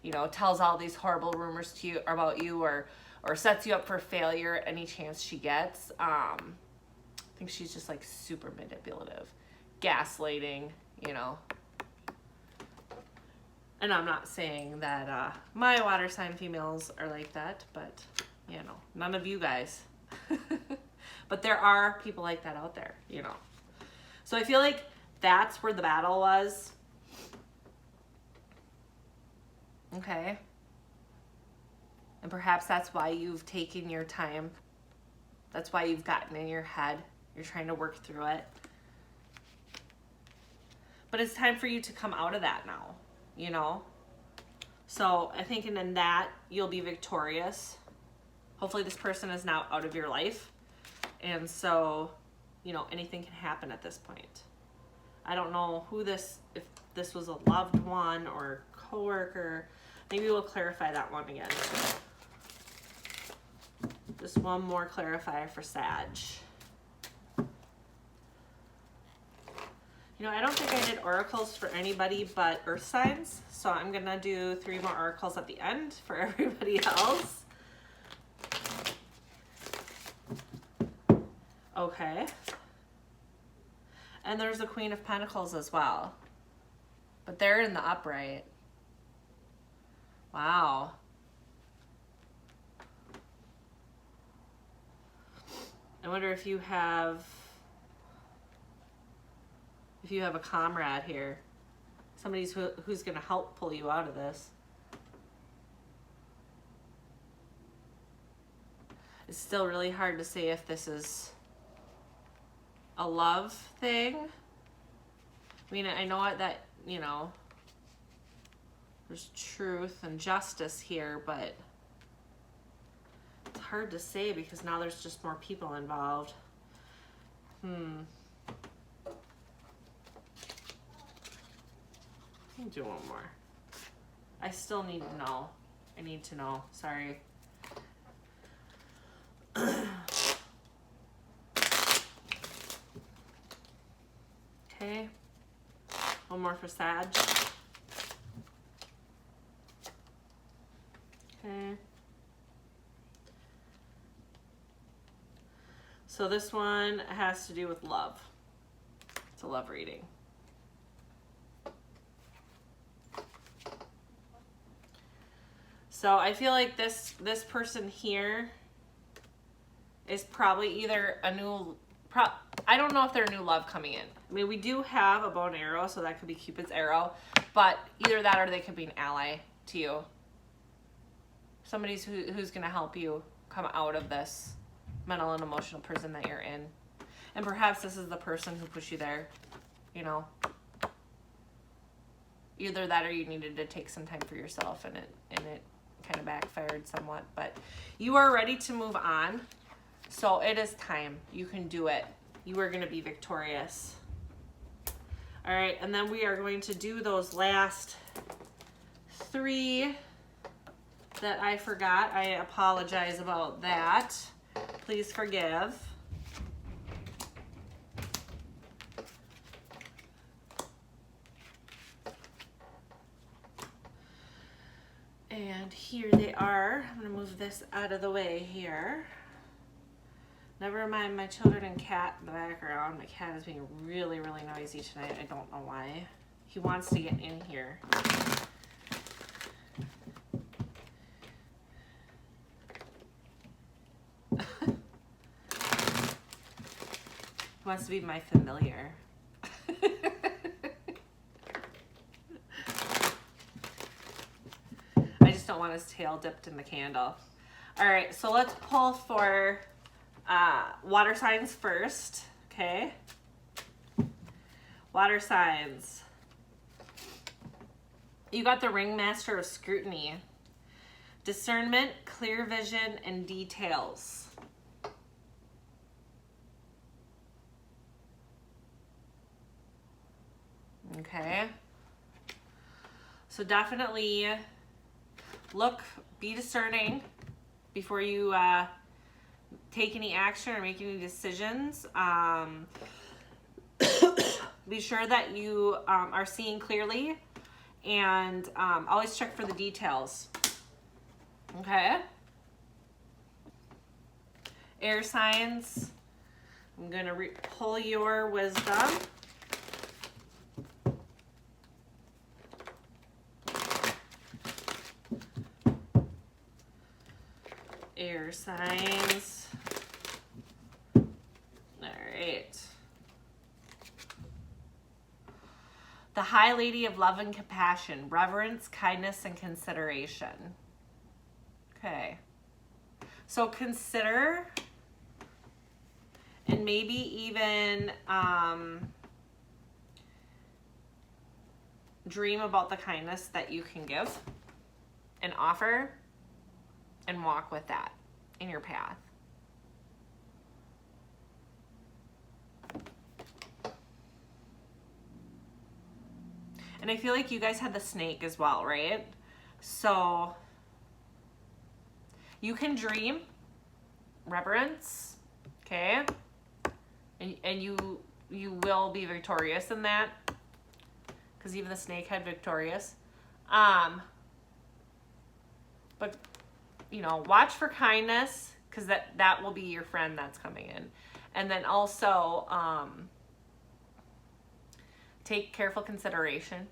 you know, tells all these horrible rumors to you about you or sets you up for failure any chance she gets. I think she's just like super manipulative, gaslighting, you know. And I'm not saying that my water sign females are like that, but you know, none of you guys. But there are people like that out there, you know. So I feel like that's where the battle was. Okay. And perhaps that's why you've taken your time. That's why you've gotten in your head. You're trying to work through it. But it's time for you to come out of that now, you know? So I think in that, you'll be victorious. Hopefully this person is now out of your life. And so, you know, anything can happen at this point. I don't know who this, if this was a loved one or coworker. Maybe we'll clarify that one again. Just one more clarifier for Sag. You know, I don't think I did oracles for anybody but earth signs. So I'm going to do 3 more oracles at the end for everybody else. Okay. And there's the Queen of Pentacles as well. But they're in the upright. Wow. I wonder if you have a comrade here. Somebody who's going to help pull you out of this. It's still really hard to say if this is a love thing. I mean, I know that, you know, there's truth and justice here, but it's hard to say because now there's just more people involved. Let me do one more. I still need to know. I need to know. Sorry. Okay. One more for Sag. Okay. So this one has to do with love. It's a love reading. So I feel like this person here is probably either a new, I don't know if they're a new love coming in. I mean, we do have a bow and arrow, so that could be Cupid's arrow, but either that or they could be an ally to you. Somebody's who's going to help you come out of this mental and emotional prison that you're in. And perhaps this is the person who pushed you there, you know. Either that or you needed to take some time for yourself and it kind of backfired somewhat, but you are ready to move on. So it is time. You can do it. You are going to be victorious. All right, and then we are going to do those last 3 that I forgot. I apologize about that. Please forgive. And here they are. I'm going to move this out of the way here. Never mind my children and cat in the background. My cat is being really, really noisy tonight. I don't know why. He wants to get in here. Wants to be my familiar. I just don't want his tail dipped in the candle. All right, so let's pull for water signs first, okay? Water signs. You got the Ringmaster of Scrutiny. Discernment, clear vision, and details. Okay. So definitely look, be discerning before you take any action or make any decisions. Be sure that you are seeing clearly, and always check for the details. Okay. Air signs. I'm going to pull your wisdom. Air signs. All right. The High Lady of Love and Compassion. Reverence, kindness, and consideration. Okay. So consider, and maybe even dream about the kindness that you can give and offer, and walk with that in your path. And I feel like you guys had the snake as well, right? So you can dream, reverence, okay? And you will be victorious in that, because even the snake had victorious. But you know, watch for kindness, because that will be your friend that's coming in. And then also take careful consideration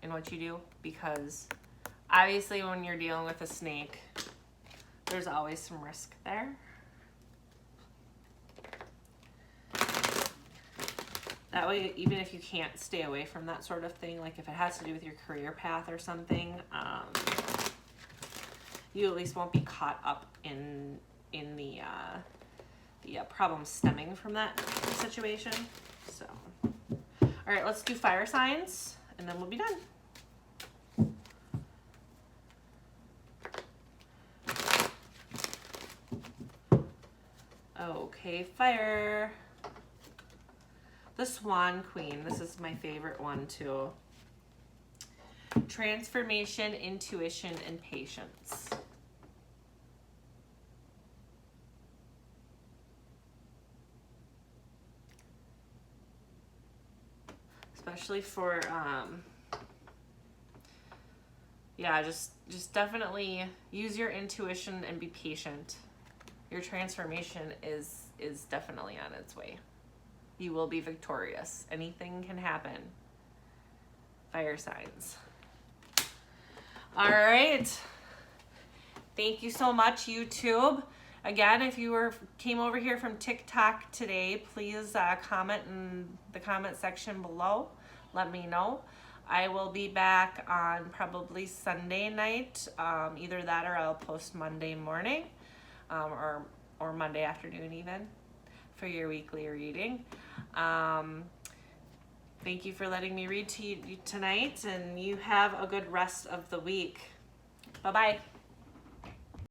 in what you do, because obviously when you're dealing with a snake, there's always some risk there. That way, even if you can't stay away from that sort of thing, like if it has to do with your career path or something, you at least won't be caught up in the problems stemming from that situation. So, all right, let's do fire signs, and then we'll be done. Okay, fire. The Swan Queen. This is my favorite one too. Transformation, intuition, and patience. Especially for, yeah, just definitely use your intuition and be patient. Your transformation is definitely on its way. You will be victorious. Anything can happen. Fire signs. All right. Thank you so much, YouTube. Again, if you came over here from TikTok today, please comment in the comment section below. Let me know. I will be back on probably Sunday night. Either that or I'll post Monday morning, or Monday afternoon even, for your weekly reading. Thank you for letting me read to you tonight, and you have a good rest of the week. Bye-bye.